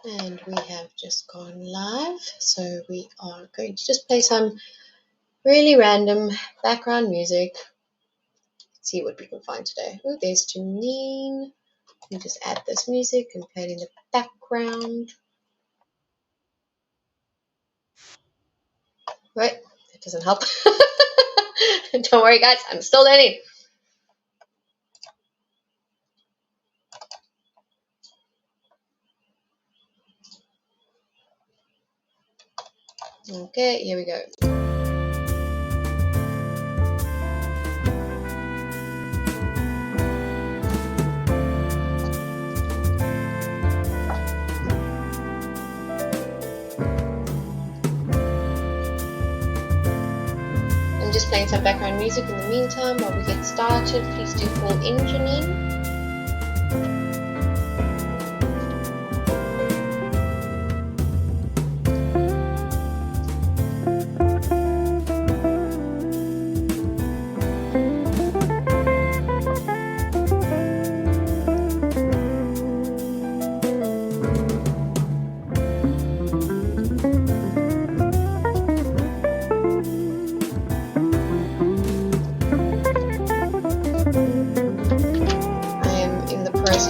And we have just gone live, so we are going to just play some really random background music. See what we can find today. Oh, there's Janine. Let me just add this music and play it in the background. Right, that doesn't help. Don't worry, guys, I'm still learning. Okay, here we go. I'm just playing some background music in the meantime while we get started. Please do call in, Janine.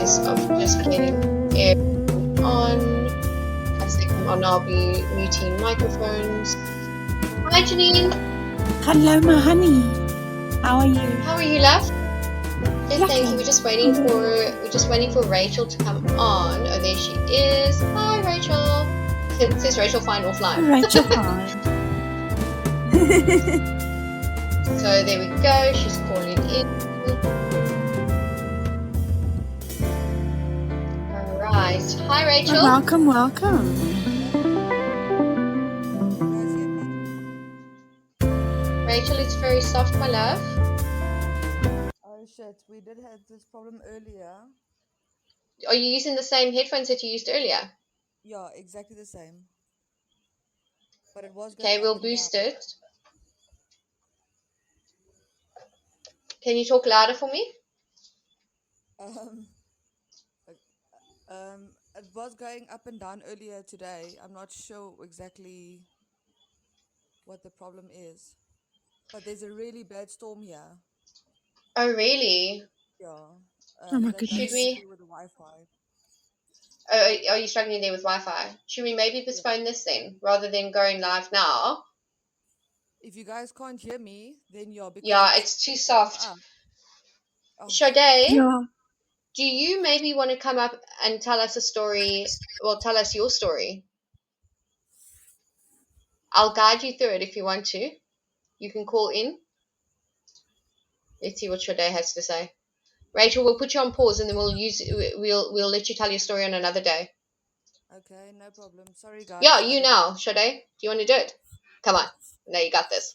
Of just getting everything on. As they come on, I'll be muting microphones. Hi, Janine. Hello, my honey. How are you? How are you, love? Good, thank you. We're just waiting for Rachel to come on. Oh, there she is. Hi, Rachel. It says Rachel fine offline. Rachel fine. So there we go. She's calling in. Hi, Rachel. Welcome. Rachel, it's very soft, my love. Oh shit, we did have this problem earlier. Are you using the same headphones that you used earlier? Yeah, exactly the same. But it was okay. We'll boost it. Can you talk louder for me? It was going up and down earlier today. I'm not sure exactly what the problem is, but there's a really bad storm here. Oh, really? Yeah. Oh my goodness. Should we? With the Wi-Fi. Are you struggling there with Wi-Fi? Should we maybe postpone this then, rather than going live now? If you guys can't hear me, then it's too soft. Oh. Sade, yeah. Do you maybe want to come up and tell us a story? Well, tell us your story. I'll guide you through it if you want to. You can call in. Let's see what Sade has to say. Rachel, we'll put you on pause and then we'll let you tell your story on another day. Okay, no problem. Sorry, guys. Yeah, you now, Sade. Do you want to do it? Come on. No, you got this.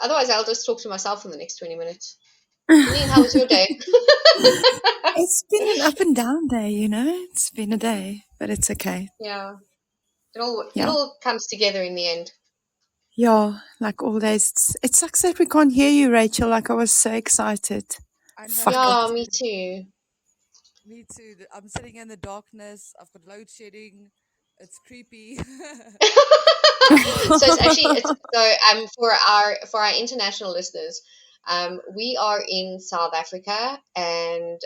Otherwise, I'll just talk to myself for the next 20 minutes. Janine, how was your day? It's been an up and down day, you know. It's been a day, but it's okay. Yeah. It all comes together in the end. Yeah, like all days. It sucks that we can't hear you, Rachel. Like I was so excited. I know. Yeah, me too. Me too. I'm sitting in the darkness. I've got load shedding. It's creepy. So it's actually for our international listeners, we are in South Africa, and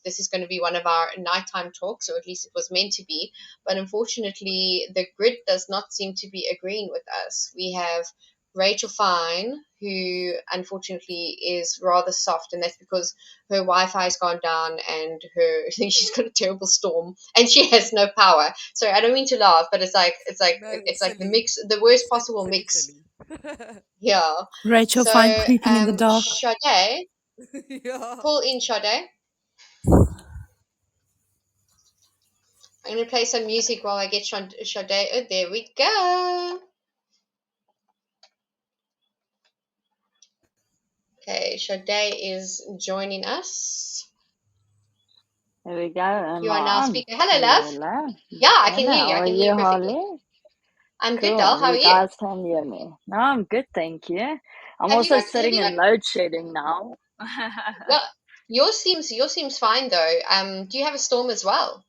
this is going to be one of our nighttime talks, or at least it was meant to be. But unfortunately, the grid does not seem to be agreeing with us. We have Rachel Fine, who unfortunately is rather soft, and that's because her Wi-Fi has gone down and she's got a terrible storm and she has no power. Sorry, I don't mean to laugh, but it's like the worst possible mix. Yeah. Rachel Fine creeping in the dark. Sade, yeah. Call in, Sade. I'm going to play some music while I get Sade. Oh, there we go. Okay, Sade is joining us. There we go. You are now speaking. Hello, love. Hello. Yeah, I can hear you. I can hear you perfectly. Holly? I'm good, doll. How are you? You guys can hear me. No, I'm good, thank you. I'm also sitting in load shedding now. Yours seems fine though. Do you have a storm as well?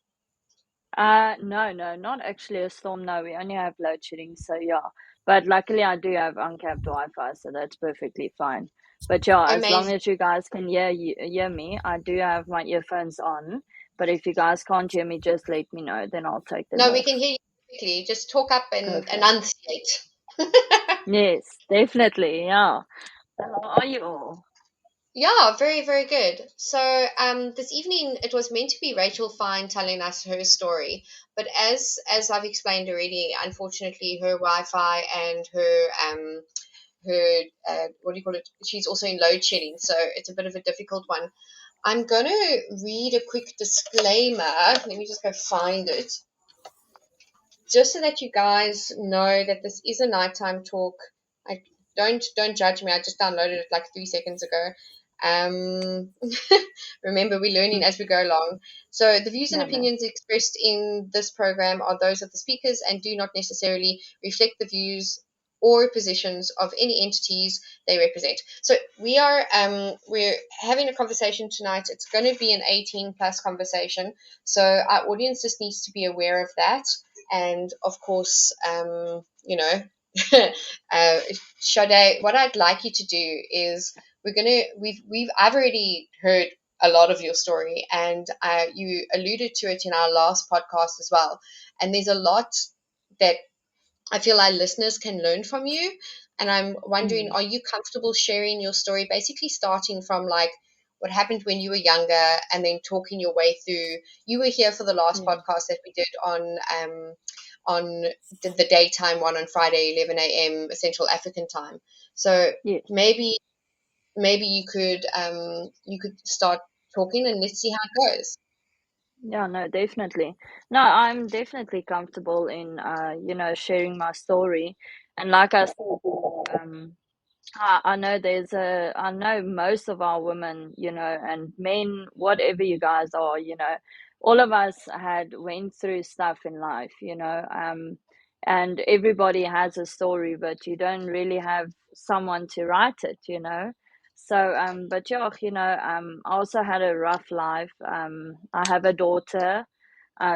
No, not actually a storm. No, we only have load shedding, so yeah. But luckily, I do have uncapped Wi-Fi, so that's perfectly fine. But yeah, as long Amazing. as you guys can hear me, I do have my earphones on. But if you guys can't hear me, just let me know, then I'll take them No, we off. can hear you perfectly. Just talk up and Perfect. enunciate. Yes, definitely. Yeah. So how are you all? Yeah, very, very good. So, this evening it was meant to be Rachel Fine telling us her story, but as I've explained already, unfortunately, her Wi-Fi and her what do you call it? She's also in load shedding, so it's a bit of a difficult one. I'm gonna read a quick disclaimer. Let me just go find it, just so that you guys know that this is a nighttime talk. I don't judge me. I just downloaded it like 3 seconds ago. Um, Remember, we're learning Hmm. as we go along. So the views and Yeah, no. opinions expressed in this program are those of the speakers and do not necessarily reflect the views or positions of any entities they represent. So we're having a conversation tonight. It's going to be an 18 plus conversation. So our audience just needs to be aware of that. And of course, uh, Sade, what I'd like you to do is I've already heard a lot of your story, and you alluded to it in our last podcast as well. And there's a lot that I feel our listeners can learn from you. And I'm wondering, Mm. are you comfortable sharing your story, basically starting from like what happened when you were younger and then talking your way through? You were here for the last Yeah. podcast that we did on the daytime one on Friday, 11 a.m. Central African time. So Yes. maybe you could start talking and let's see how it goes. Yeah, no, definitely. No, I'm definitely comfortable in sharing my story. And like I said, I know I know most of our women, and men, whatever you guys are, all of us had went through stuff in life, and everybody has a story, but you don't really have someone to write it. So, but yeah, I also had a rough life. I have a daughter.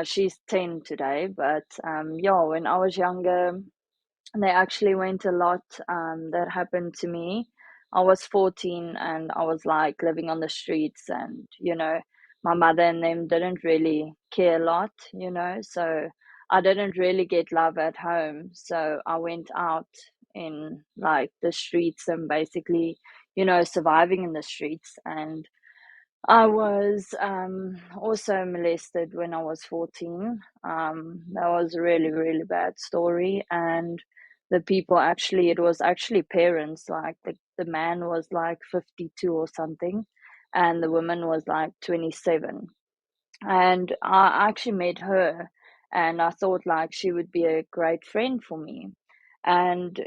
She's 10 today, but yeah, when I was younger, they actually went a lot that happened to me. I was 14 and I was like living on the streets, and my mother and them didn't really care a lot, so I didn't really get love at home. So I went out in like the streets and basically, surviving in the streets. And I was also molested when I was 14. That was a really, really bad story. And the people actually, it was actually parents, like the man was like 52 or something, and the woman was like 27. And I actually met her, and I thought like she would be a great friend for me. And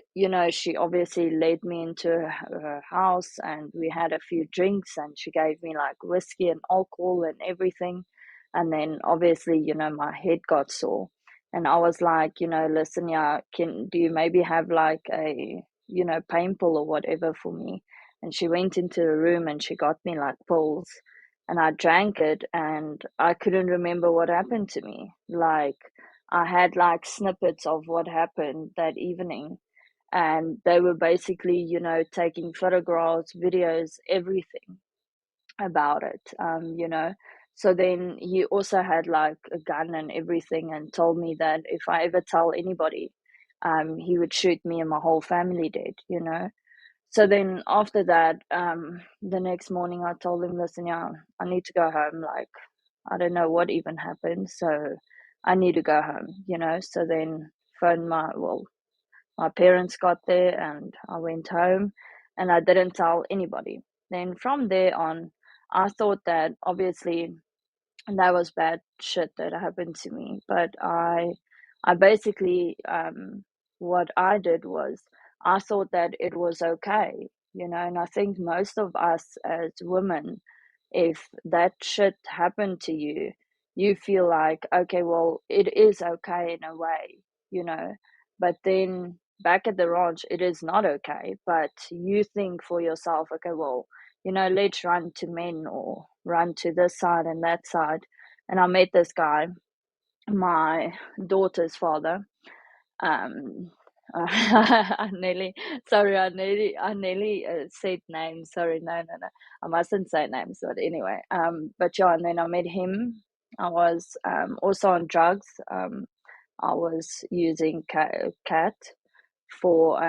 she obviously led me into her house, and we had a few drinks, and she gave me like whiskey and alcohol and everything. And then obviously, my head got sore, and I was like, listen, yeah, can do you maybe have like a pain pill or whatever for me? And she went into the room and she got me like pills, and I drank it, and I couldn't remember what happened to me. Like, I had like snippets of what happened that evening, and they were basically, taking photographs, videos, everything about it. So then he also had like a gun and everything, and told me that if I ever tell anybody, he would shoot me and my whole family dead. So then after that, the next morning I told him, listen, yeah, I need to go home. Like, I don't know what even happened. So I need to go home. So then phoned my parents got there and I went home, and I didn't tell anybody. Then from there on, I thought that obviously and that was bad shit that happened to me. But I basically, what I did was I thought that it was okay, and I think most of us as women, if that shit happened to you, you feel like, okay, well, it is okay in a way, you know, but then back at the ranch, it is not okay. But you think for yourself, okay, well, let's run to men or run to this side and that side. And I met this guy, my daughter's father. I nearly said names. Sorry, no, I mustn't say names. But anyway, but yeah, and then I met him. I was also on drugs. I was using cat for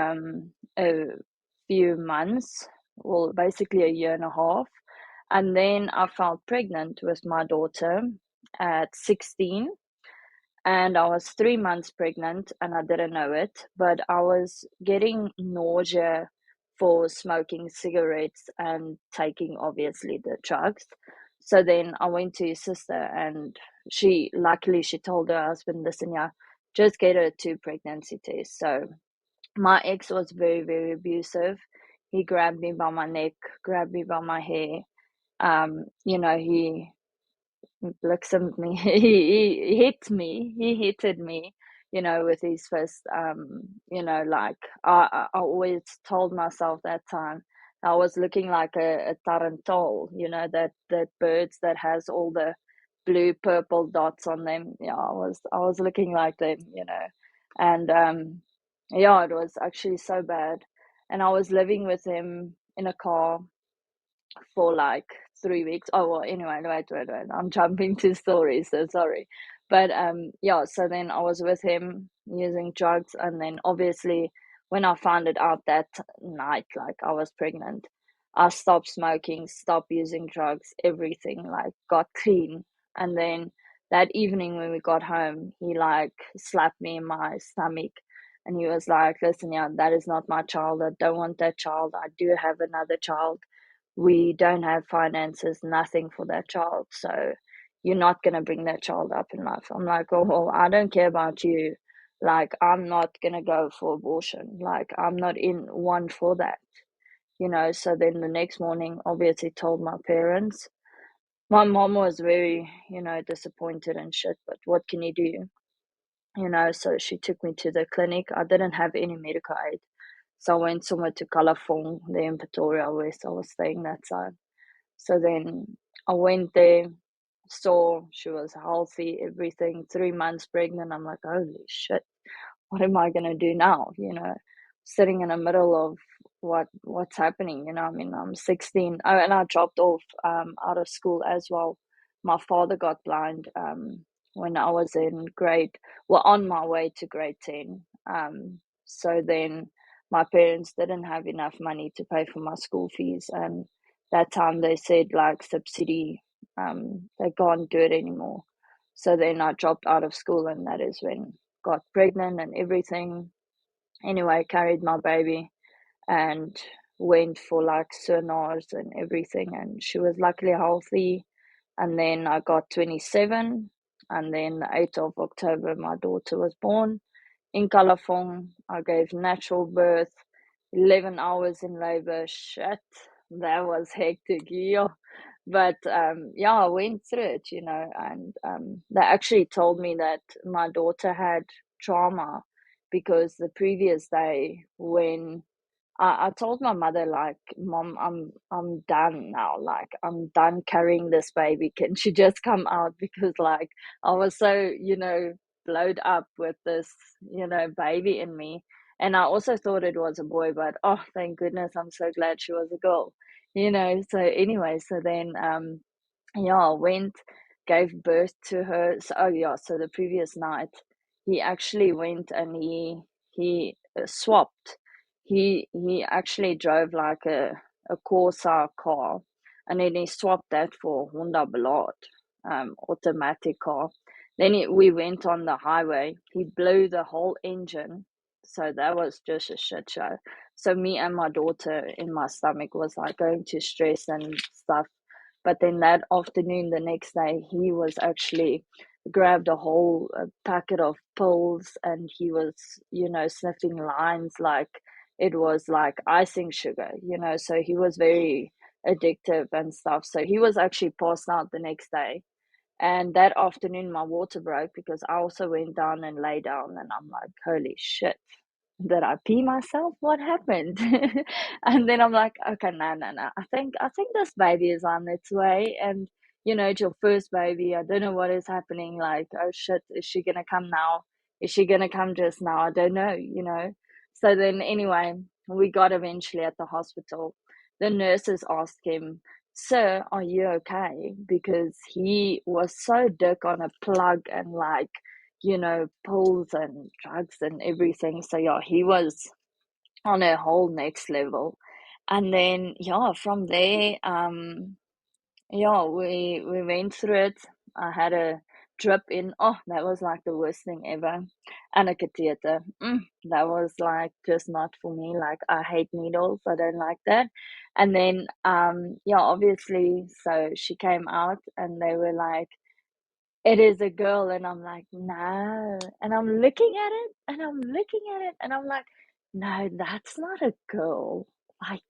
a few months, well, basically a year and a half, and then I fell pregnant with my daughter at 16, and I was 3 months pregnant and I didn't know it, but I was getting nausea for smoking cigarettes and taking obviously the drugs. So then I went to his sister, and luckily she told her husband, listen, yeah, just get her 2 pregnancy tests. So my ex was very, very abusive. He grabbed me by my neck, grabbed me by my hair. He Blixen me. He hit me. He hitted me, with his fist. Like I always told myself that time I was looking like a tarantul, that birds that has all the blue purple dots on them. Yeah, I was looking like them. And yeah, it was actually so bad. And I was living with him in a car for like 3 weeks. Oh well, anyway, wait. I'm jumping to stories, so sorry. But yeah, so then I was with him using drugs, and then obviously when I found it out that night, like I was pregnant, I stopped smoking, stopped using drugs, everything, like got clean. And then that evening when we got home, he like slapped me in my stomach. And he was like, listen, yeah, that is not my child. I don't want that child. I do have another child. We don't have finances, nothing for that child. So you're not going to bring that child up in life. I'm like, oh, well, I don't care about you. Like, I'm not going to go for abortion. Like, I'm not in one for that. So then the next morning, obviously told my parents. My mom was very, disappointed and shit, but what can you do? So she took me to the clinic. I didn't have any medical aid. So I went somewhere to Calafong, there in Pretoria, West. I was staying that side. So then I went there, saw she was healthy, everything, 3 months pregnant. I'm like, holy shit, what am I gonna do now? Sitting in the middle of what's happening. I mean, I'm 16. Oh, and I dropped off out of school as well. My father got blind when I was on my way to grade 10. So then my parents didn't have enough money to pay for my school fees, and that time they said like subsidy, they can't do it anymore. So then I dropped out of school, and that is when got pregnant and everything. Anyway, carried my baby and went for like sonars and everything, and she was luckily healthy. And then I got 27, and then the 8th of October my daughter was born in Kalafong. I gave natural birth, 11 hours in labor. Shit, that was hectic, yeah. But yeah, I went through it, and they actually told me that my daughter had trauma because the previous day when I told my mother, like, Mom, I'm done now. Like, I'm done carrying this baby. Can she just come out? Because like I was so, blowed up with this, baby in me. And I also thought it was a boy, but oh, thank goodness, I'm so glad she was a girl. So anyway, so then yeah, I went, gave birth to her. So, oh yeah, so the previous night he actually went and he swapped. He actually drove like a Corsa car, and then he swapped that for Honda Ballad, automatic car. Then we went on the highway. He blew the whole engine, so that was just a shit show. So me and my daughter in my stomach was like going to stress and stuff. But then that afternoon, the next day, he was actually grabbed a whole packet of pills, and he was, sniffing lines like it was like icing sugar. So he was very addictive and stuff. So he was actually passed out the next day. And that afternoon, my water broke because I also went down and lay down, and I'm like, holy shit. did I pee myself? What happened? And then I'm like, okay, no, no, no. I think this baby is on its way, and it's your first baby. I don't know what is happening. Like, oh shit, is she gonna come now? Is she gonna come just now? I don't know. So then anyway, we got eventually at the hospital. The nurses asked him, "Sir, are you okay?" Because he was so dick on a plug and like pills and drugs and everything. So yeah, he was on a whole next level. And then yeah, from there, yeah, we went through it. I had a drip in. Oh, that was like the worst thing ever. And a catheter. That was like just not for me. Like I hate needles. I don't like that. And then yeah, obviously, so she came out and they were like, it is a girl, and I'm like, no. And I'm looking at it, and I'm looking at it, and I'm like, no, that's not a girl. Like,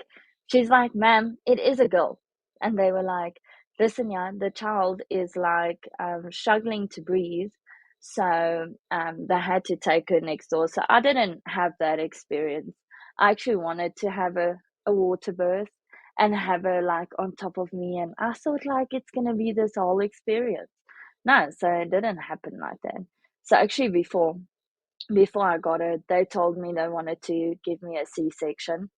she's like, ma'am, it is a girl. And they were like, listen, yeah, the child is like struggling to breathe. So they had to take her next door. So I didn't have that experience. I actually wanted to have a water birth and have her like on top of me. And I thought like it's going to be this whole experience. No, so it didn't happen like that. So actually, before I got it, they told me they wanted to give me a C-section.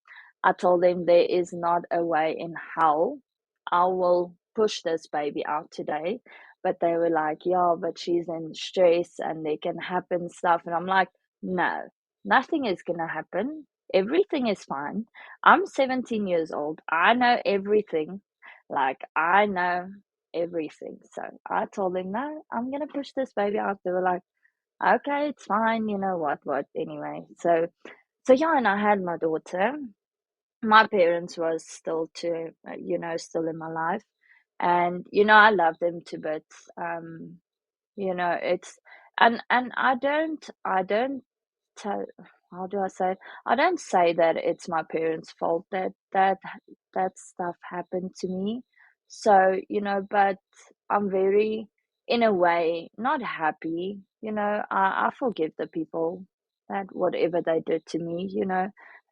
I told them there is not a way in hell I will push this baby out today. But they were like, yeah, but she's in stress and there can happen stuff. And I'm like, no, nothing is going to happen. Everything is fine. I'm 17 years old. I know everything. Like, I know everything. So I told them, no, I'm going to push this baby out. They were like, okay, it's fine. You know what, anyway. So yeah, and I had my daughter. My parents was still still in my life, and I love them to bits. It's and I don't tell how do I say it? I don't say that it's my parents' fault that stuff happened to me. So, but I'm very, in a way, not happy. I forgive the people that whatever they did to me.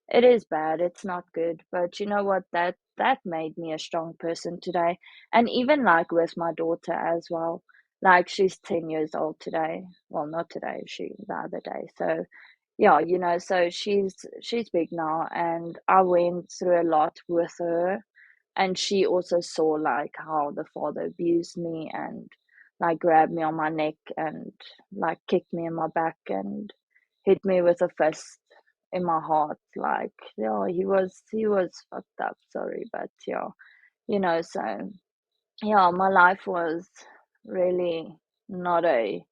It is bad, it's not good. But you know what? That made me a strong person today. And even like with my daughter as well. Like she's 10 years old today. Well, not today, she the other day. So yeah, so she's big now, and I went through a lot with her, and she also saw like how the father abused me and like grabbed me on my neck and like kicked me in my back and hit me with a fist in my heart. Like, yeah, he was fucked up, sorry, but yeah, so yeah, my life was really not a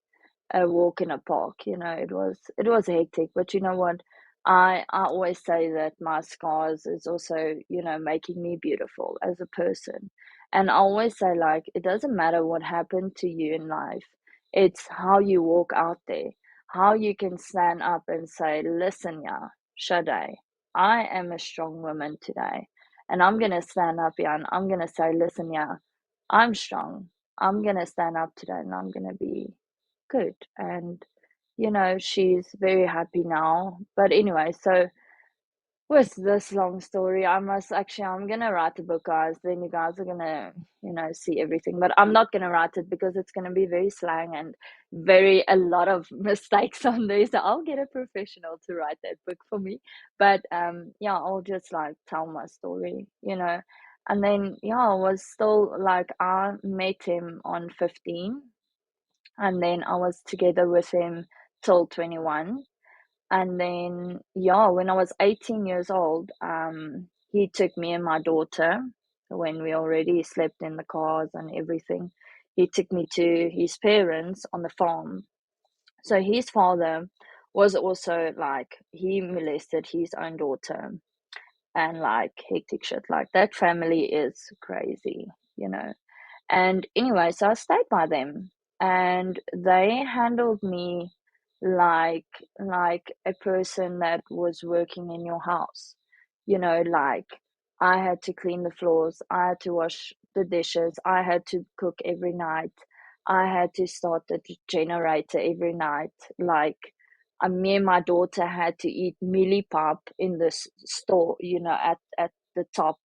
walk in a park. It was hectic, but you know what? I always say that my scars is also making me beautiful as a person, and I always say like it doesn't matter what happened to you in life, it's how you walk out there, how you can stand up and say, listen, yeah, Sade, I am a strong woman today, and I'm gonna stand up here and I'm gonna say, listen, yeah, I'm strong. I'm gonna stand up today and I'm gonna be good. And she's very happy now. But anyway, so with this long story, I'm gonna write a book, guys. Then you guys are gonna see everything, but I'm not gonna write it because it's gonna be very slang and very a lot of mistakes on there. So I'll get a professional to write that book for me. But yeah, I'll just like tell my story. And then yeah, I was still like, I met him on 15, and then I was together with him till 21. And then yeah, when I was 18 years old, he took me and my daughter, when we already slept in the cars and everything. He took me to his parents on the farm. So his father was also like, he molested his own daughter and like hectic shit. Like that family is crazy. And anyway, so I stayed by them, and they handled me like a person that was working in your house. Like I had to clean the floors, I had to wash the dishes, I had to cook every night, I had to start the generator every night. Like me and my daughter had to eat mealie pap in this store, at the top.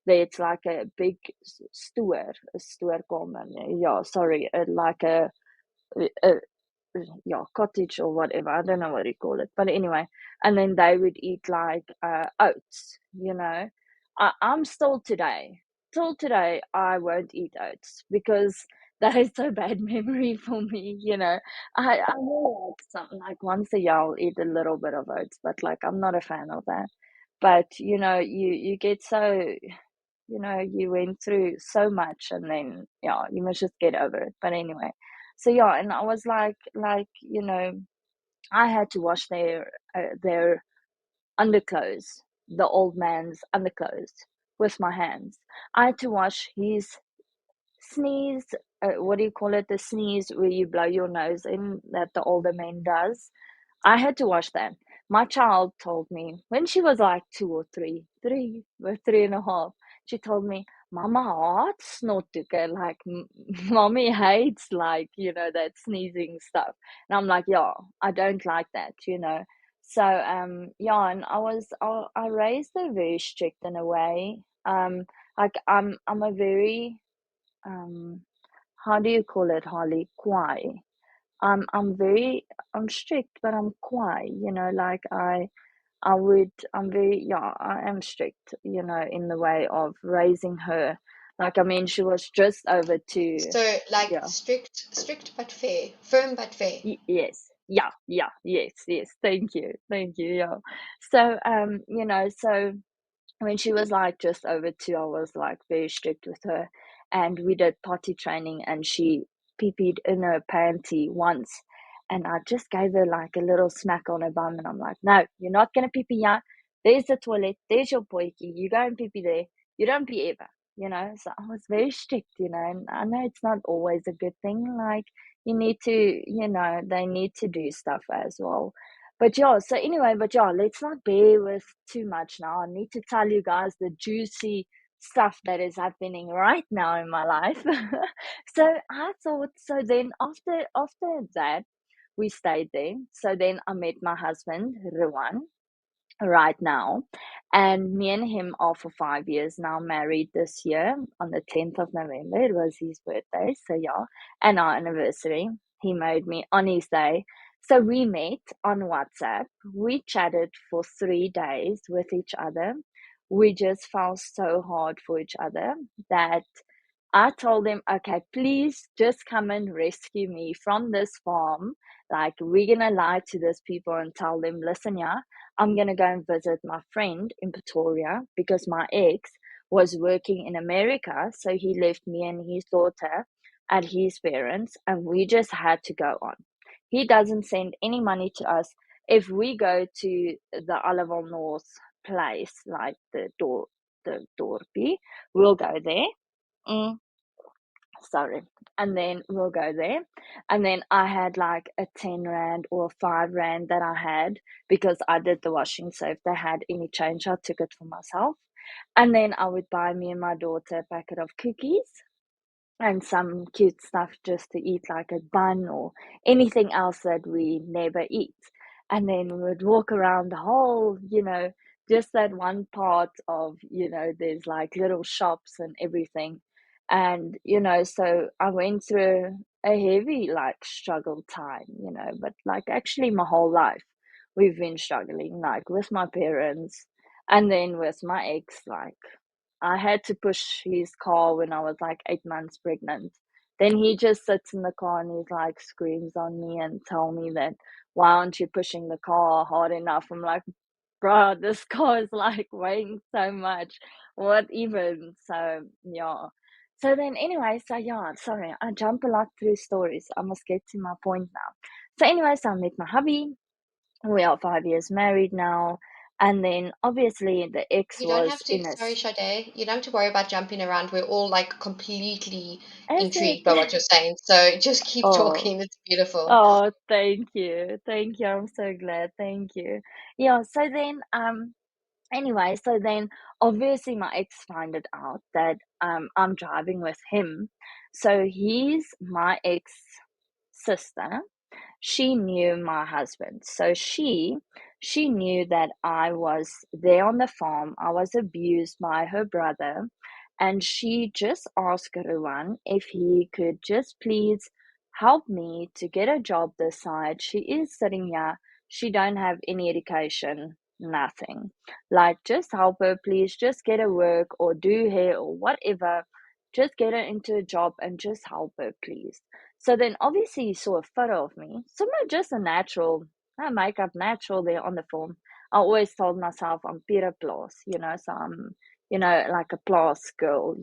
There, it's like a big stoorkamer. Yeah, sorry, like a yeah, cottage or whatever. I don't know what you call it, but anyway. And then they would eat like oats. I'm still today. Till today, I won't eat oats because that is so bad memory for me. I will like something like once a year I'll eat a little bit of oats, but like I'm not a fan of that. But you get so you went through so much, and then yeah, you must just get over it. But anyway, so yeah, and I was like I had to wash their underclothes, the old man's underclothes, with my hands. I had to wash his sneeze. What do you call it? The sneeze where you blow your nose in, that the older man does. I had to wash that. My child told me when she was like 3 and a half, she told me, Mama hates snotuke, like mommy hates like, that sneezing stuff. And I'm like, yeah, I don't like that. So yeah, and I raised her very strict in a way. Like I'm a very how do you call it, Holly? Quiet. I'm strict, but I'm quiet, like I'm very, yeah, I am strict, in the way of raising her. Like, I mean, she was just over 2. So like Yeah. strict but fair, firm but fair. Yes. Yeah. Yeah. Yes. Yes. Thank you. Thank you. Yeah. So, so when she was like just over 2, I was like very strict with her, and we did potty training, and she pee-peed in her panty once, and I just gave her like a little smack on her bum, and I'm like, no, you're not gonna pee-pee here. There's the toilet. There's your poikie. You go and pee-pee there. You don't pee ever. So I was very strict, and I know it's not always a good thing. Like, you need to, they need to do stuff as well. But yeah, so anyway, let's not bear with too much now. I need to tell you guys the juicy stuff that is happening right now in my life. So I thought, so then after that, we stayed there. So then I met my husband, Ruan, right now. And me and him are for 5 years now, married this year on the 10th of November. It was his birthday. So yeah, and our anniversary. He married me on his day. So we met on WhatsApp. We chatted for 3 days with each other. We just fell so hard for each other that I told him, okay, please just come and rescue me from this farm. Like, we're going to lie to these people and tell them, listen, yeah, I'm going to go and visit my friend in Pretoria because my ex was working in America. So he left me and his daughter at his parents, and we just had to go on. He doesn't send any money to us. If we go to the Oliver North place, like the Dorpy, we'll go there. Sorry. And then we'll go there. And then I had like a 10 Rand or 5 Rand that I had because I did the washing. So if they had any change, I took it for myself. And then I would buy me and my daughter a packet of cookies and some cute stuff just to eat, like a bun or anything else that we never eat. And then we would walk around the whole, just that one part of, there's like little shops and everything. And, so I went through a heavy, like, struggle time, but like actually my whole life we've been struggling, like with my parents and then with my ex, like I had to push his car when I was like 8 months pregnant. Then he just sits in the car and he's like screams on me and tell me that why aren't you pushing the car hard enough? I'm like, bro, this car is like weighing so much. What even? So yeah. So then anyway, so yeah, sorry, I jump a lot through stories. I must get to my point now. So anyway, so I met my hubby. We are 5 years married now. And then obviously the ex You don't have was to, in a sorry, Sade, you don't have to worry about jumping around. We're all like completely Is it? intrigued by what you're saying. So just keep Oh, talking. It's beautiful. oh, thank you. Thank you. I'm so glad. Thank you. Yeah, so then anyway, so then obviously my ex found it out that I'm driving with him. So he's my ex sister. she knew my husband. So she knew that I was there on the farm. I was abused by her brother, and she just asked Ruwan if he could just please help me to get a job this side. She is sitting here. She don't have any education, nothing. Like, just help her, please. Just get her work or do hair or whatever. Just get her into a job and just help her, please. So then obviously he saw a photo of me. So not just a natural, makeup natural there on the phone. I always told myself I'm Peter Plas, so I'm, like a Plas girl,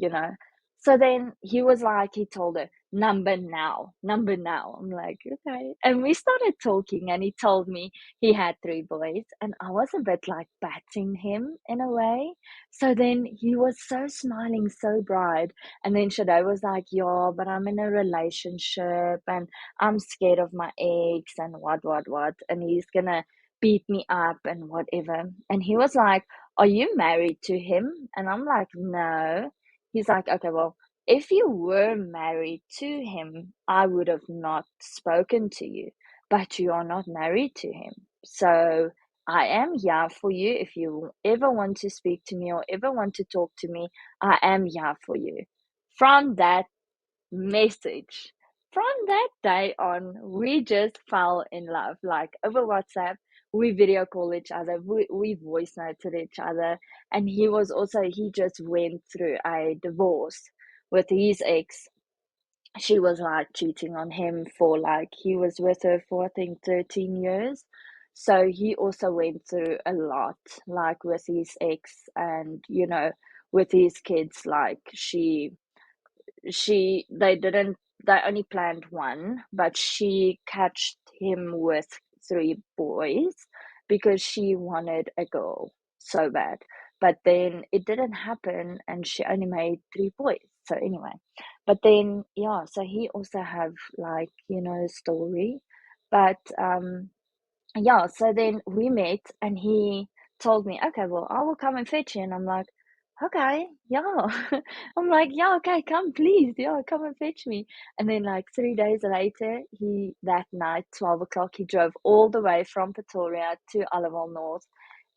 So then he was like, he told her, number now, number now. I'm like, okay. And we started talking, and he told me he had 3 boys, and I was a bit like batting him in a way. So then he was so smiling, so bright. And then Shade was like, yeah, but I'm in a relationship and I'm scared of my ex and what. And he's gonna beat me up and whatever. And he was like, are you married to him? And I'm like, no. He's like, okay, well, if you were married to him, I would have not spoken to you, but you are not married to him. So I am here for you. If you ever want to speak to me or ever want to talk to me, I am here for you. From that message, from that day on, we just fell in love. Like, over WhatsApp, we video call each other, we voice noted each other. And he just went through a divorce with his ex. She was like cheating on him for, like, he was with her for I think 13 years. So he also went through a lot, like with his ex, and with his kids. Like, they didn't they only planned one, but she catched him with 3 boys because she wanted a girl so bad. But then it didn't happen, and she only made 3 boys. So anyway, but then yeah, so he also have, like, a story. But yeah, so then we met, and he told me, okay, well, I will come and fetch you. And I'm like, okay, yeah. I'm like, yeah, okay, come, please. Yeah, come and fetch me. And then, like, 3 days later, that night, 12 o'clock, he drove all the way from Pretoria to Olival North.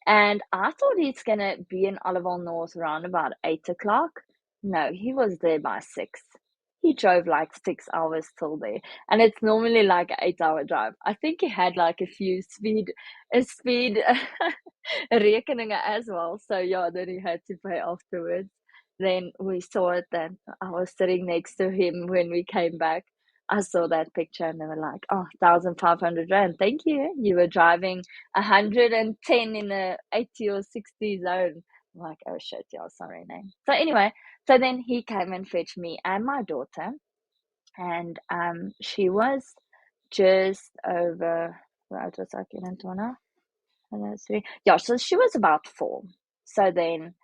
And I thought he's going to be in Olival North around about 8 o'clock. No, he was there by 6. He drove like 6 hours till there. And it's normally like an 8-hour drive. I think he had like a speed rekeningen as well. So yeah, then he had to pay afterwards. Then we saw it that I was sitting next to him when we came back. I saw that picture, and they were like, oh, 1,500 rand. Thank you. You were driving 110 in a 80 or 60 zone. I'm like, oh shit, yeah, sorry, name. So anyway, so then he came and fetched me and my daughter, and she was just over, what was I getting to now? Yeah, so she was about 4. So then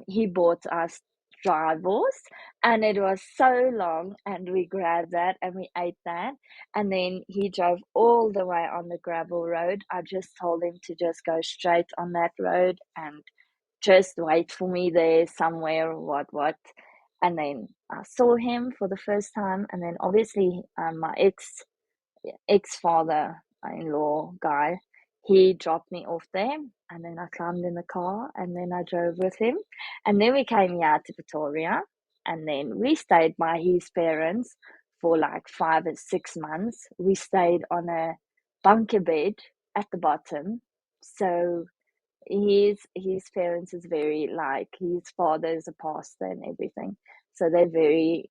he bought us drivers, and it was so long, and we grabbed that and we ate that. And then he drove all the way on the gravel road. I just told him to just go straight on that road and just wait for me there somewhere, what. And then I saw him for the first time, and then obviously my ex-father-in-law guy, he dropped me off there, and then I climbed in the car, and then I drove with him, and then we came here to Pretoria, and then we stayed by his parents for like 5 or 6 months. We stayed on a bunker bed at the bottom. So his parents is very, like, his father is a pastor and everything, so they're very,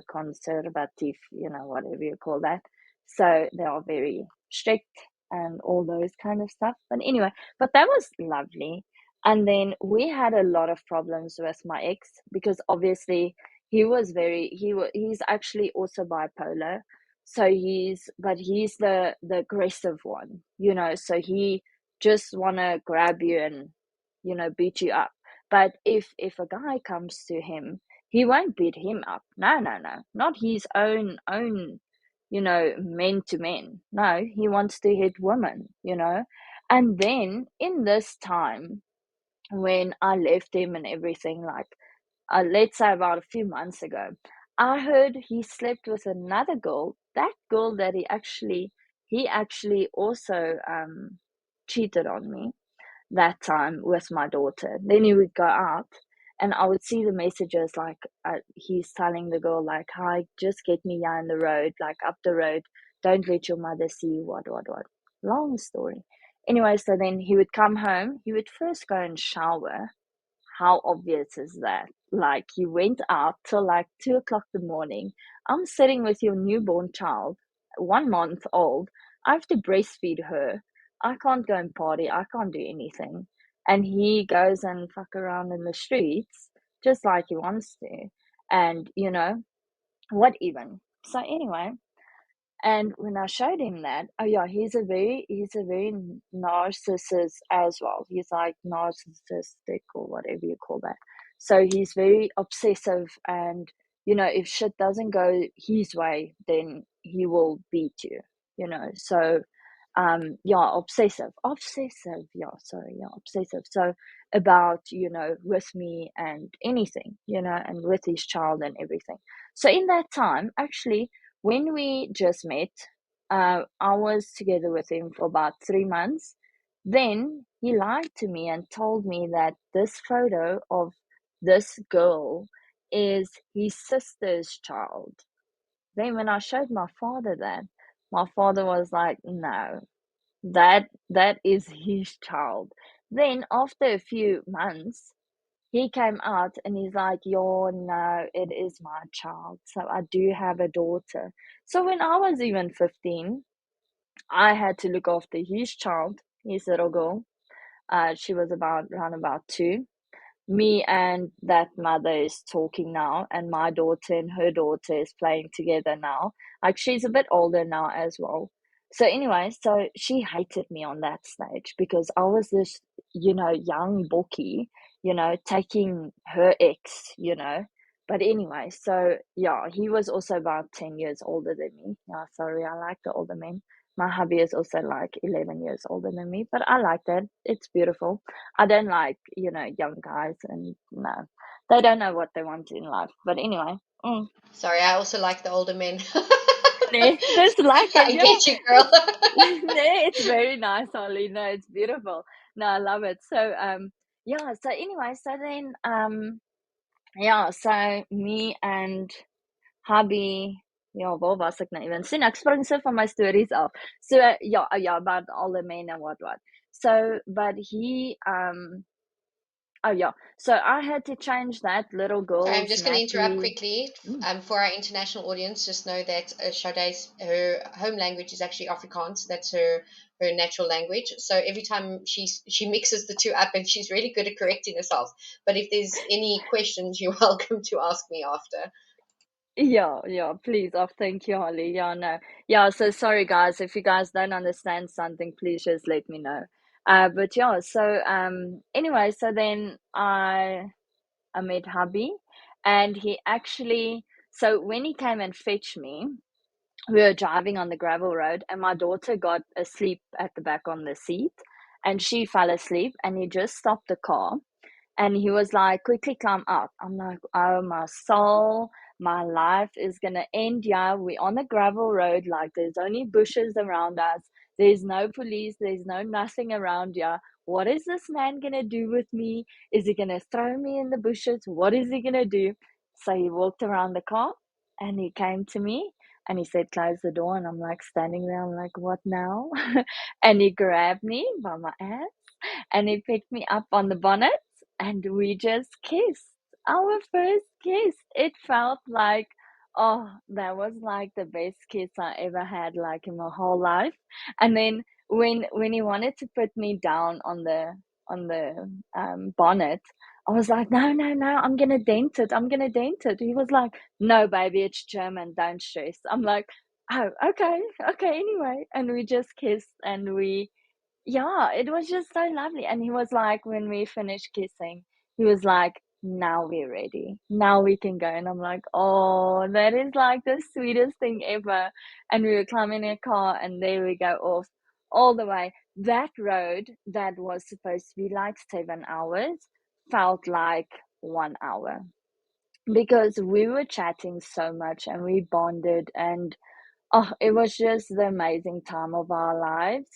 conservative, whatever you call that. So they are very strict and all those kind of stuff. But anyway, but that was lovely. And then we had a lot of problems with my ex, because obviously he's actually also bipolar. So he's the aggressive one, so he just want to grab you and beat you up. But if a guy comes to him, he won't beat him up. No, not his own men to men. No, he wants to hit women. And then in this time, when I left him and everything, like, let's say about a few months ago, I heard he slept with another girl, that girl that he actually also cheated on me that time with my daughter. Then he would go out and I would see the messages like he's telling the girl like, hi, just get me here in the road, like up the road, don't let your mother see what. Long story. Anyway, so then he would come home, he would first go and shower. How obvious is that? Like, you went out till like 2 o'clock in the morning. I'm sitting with your newborn child, 1 month old. I have to breastfeed her. I can't go and party. I can't do anything. And he goes and fuck around in the streets just like he wants to. And, what even? So, anyway, and when I showed him that, oh yeah, he's a very narcissist as well. He's like narcissistic or whatever you call that. So he's very obsessive, and if shit doesn't go his way, then he will beat you. So yeah, obsessive, yeah, sorry, yeah, obsessive. So about with me and anything, and with his child and everything. So in that time, actually, when we just met, I was together with him for about 3 months. Then he lied to me and told me that this photo of this girl is his sister's child. Then when I showed my father that, my father was like, no, that is his child. Then after a few months, he came out and he's like, yo, no, it is my child. So I do have a daughter. So when I was even 15, I had to look after his child, his little girl. She was around about 2. Me and that mother is talking now, and my daughter and her daughter is playing together now. Like, she's a bit older now as well. So anyway, so she hated me on that stage because I was this, young bookie, taking her ex. But anyway, so yeah, he was also about 10 years older than me. Yeah, sorry, I like the older men. My hubby is also like 11 years older than me, but I like that. It's beautiful. I don't like, young guys, and no, they don't know what they want in life. But anyway, Sorry, I also like the older men. nee, that's like it, I yeah. get you, girl. Nee, it's very nice, Holly. No, it's beautiful. No, I love it. So, yeah. So anyway, so then, yeah. So me and hubby, ja, waar was ek nou even? Sien, ek spring so van my stories af. So, ja, ja, about all the men and what. So, but he, oh yeah, so I had to change that little Sorry, I'm girl's just going to interrupt nappy. quickly. Mm. For our international audience, just know that Sade's her home language is actually Afrikaans. That's her natural language. So every time she mixes the two up, and she's really good at correcting herself. But if there's any questions, you're welcome to ask me after. Yeah, please. Oh, thank you, Holly. Yeah, no. Yeah, so sorry, guys. If you guys don't understand something, please just let me know. But yeah, so anyway, so then I met hubby, and he actually, so when he came and fetched me, we were driving on the gravel road, and my daughter got asleep at the back on the seat, and she fell asleep, and he just stopped the car, and he was like, quickly climb out. I'm like, oh, my soul, my life is gonna end. Yeah, we're on a gravel road, like there's only bushes around us, there's no police, there's no nothing around here. What is this man gonna do with me? Is he gonna throw me in the bushes? What is he gonna do? So he walked around the car, and he came to me, and he said, close the door. And I'm like standing there, I'm like, what now? And he grabbed me by my ass, and he picked me up on the bonnet, and we just kissed. Our first kiss. It felt like, oh, that was like the best kiss I ever had, like in my whole life. And then when he wanted to put me down on the bonnet, I was like, no, I'm gonna dent it. I'm gonna dent it. He was like, no, baby, it's German. Don't stress. I'm like, oh, okay, anyway. And we just kissed, and yeah, it was just so lovely. And he was like, when we finished kissing, he was like, now we're ready. Now we can go. And I'm like, oh, that is like the sweetest thing ever. And we were climbing a car, and there we go off all the way. That road that was supposed to be like 7 hours felt like 1 hour because we were chatting so much, and we bonded, and Oh, it was just the amazing time of our lives.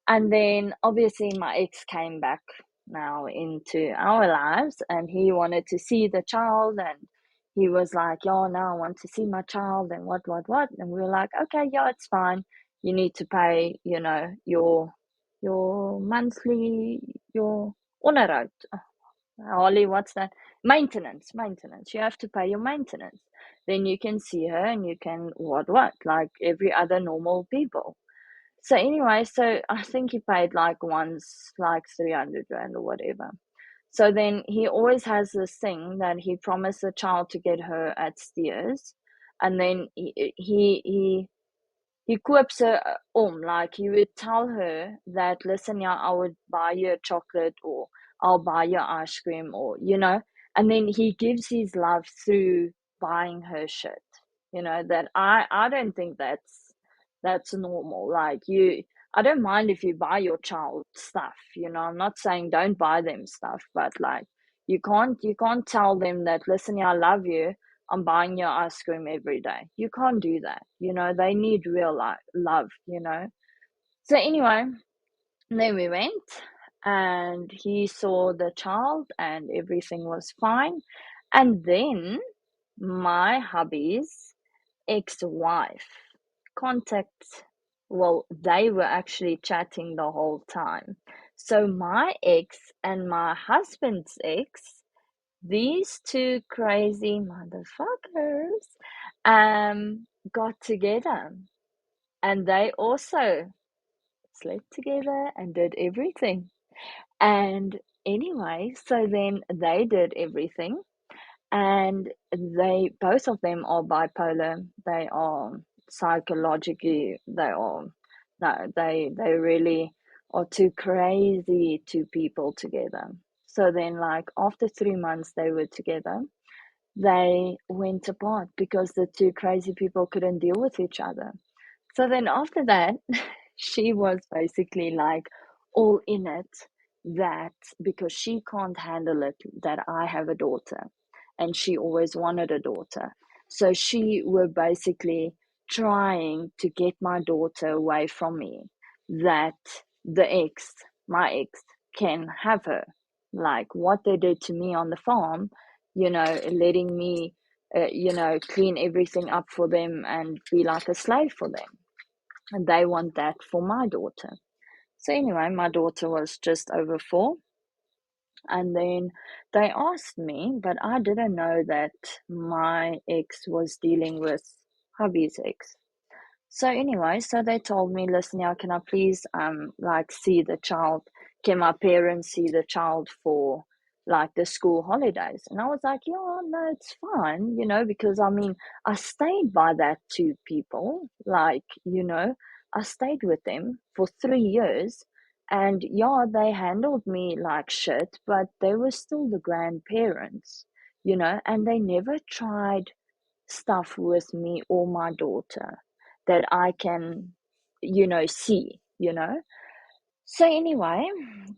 And then obviously my ex came back now into our lives, and he wanted to see the child, and he was like, "Yo, now I want to see my child," and what. And we were like, "Okay, yeah, it's fine. You need to pay, your monthly, your onderhoud. Holly, what's that? Maintenance, maintenance. You have to pay your maintenance. Then you can see her and you can what, like every other normal people." So anyway, so I think he paid like once, like 300 Rand or whatever. So then he always has this thing that he promised the child to get her at Steers, and then he koops her like he would tell her that, "Listen, yeah, I would buy you a chocolate, or I'll buy you ice cream," or, and then he gives his love through buying her shit. That I don't think that's normal. Like, I don't mind if you buy your child stuff, I'm not saying don't buy them stuff, but like, you can't tell them that, "Listen, yeah, I love you, I'm buying your ice cream every day." You can't do that. They need real love. So anyway, then we went, and he saw the child and everything was fine. And then my hubby's ex-wife contact well, they were actually chatting the whole time. So my ex and my husband's ex, these two crazy motherfuckers, got together, and they also slept together and did everything. And anyway, so then they did everything, and they both of them are bipolar. They are psychologically, they are no, they really are too crazy two people together. So then, like, after 3 months they were together, they went apart because the two crazy people couldn't deal with each other. So then after that, she was basically like all in it, that because she can't handle it that I have a daughter, and she always wanted a daughter. So she were basically trying to get my daughter away from me, that the ex, my ex, can have her. Like what they did to me on the farm, letting me, clean everything up for them and be like a slave for them. And they want that for my daughter. So anyway, my daughter was just over 4, and then they asked me, but I didn't know that my ex was dealing with hubby's ex. So anyway, so they told me, "Listen, now, can I please like see the child? Can my parents see the child for like the school holidays?" And I was like, "Yeah, no, it's fine, because I mean, I stayed by that two people, like, I stayed with them for 3 years, and yeah, they handled me like shit, but they were still the grandparents, and they never tried stuff with me or my daughter that I can, see. So anyway,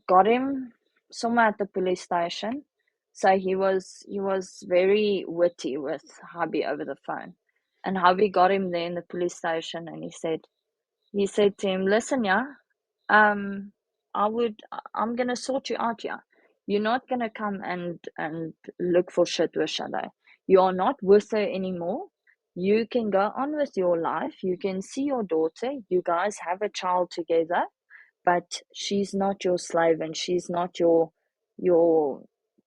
got him somewhere at the police station. So he was very witty with hubby over the phone. And hubby got him there in the police station, and he said to him, "Listen, yeah, um, I'm gonna sort you out, yeah. You're not gonna come and look for shit with Shadow. You are not with her anymore. You can go on with your life. You can see your daughter. You guys have a child together, but she's not your slave, and she's not your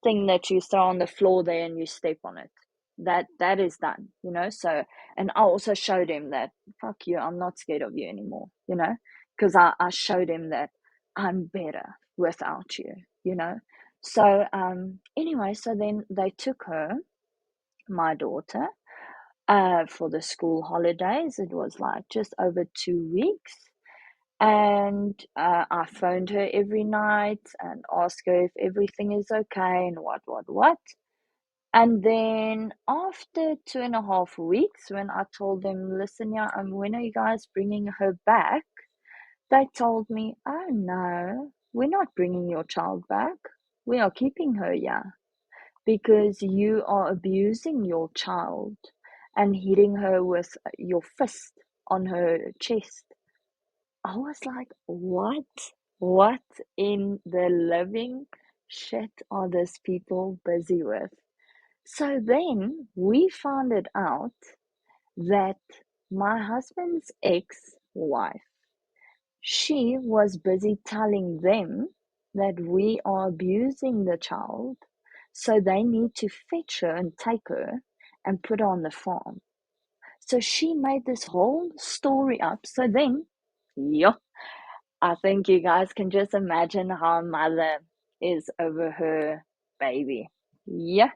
thing that you throw on the floor there and you step on it. That is done. So, and I also showed him that, fuck you, I'm not scared of you anymore, because I showed him that I'm better without you. So anyway, so then they took her, my daughter, for the school holidays. It was like just over 2 weeks. And I phoned her every night and asked her if everything is okay and what. And then after 2.5 weeks, when I told them, "Listen, yeah, when are you guys bringing her back?" They told me, "Oh no, we're not bringing your child back. We are keeping her, yeah, because you are abusing your child and hitting her with your fist on her chest. I was like, what? What in the living shit are these people busy with? So then we found it out that my husband's ex-wife, she was busy telling them that we are abusing the child, so they need to fetch her and take her and put her on the farm. So she made this whole story up. So then, yeah, I think you guys can just imagine how a mother is over her baby. Yeah,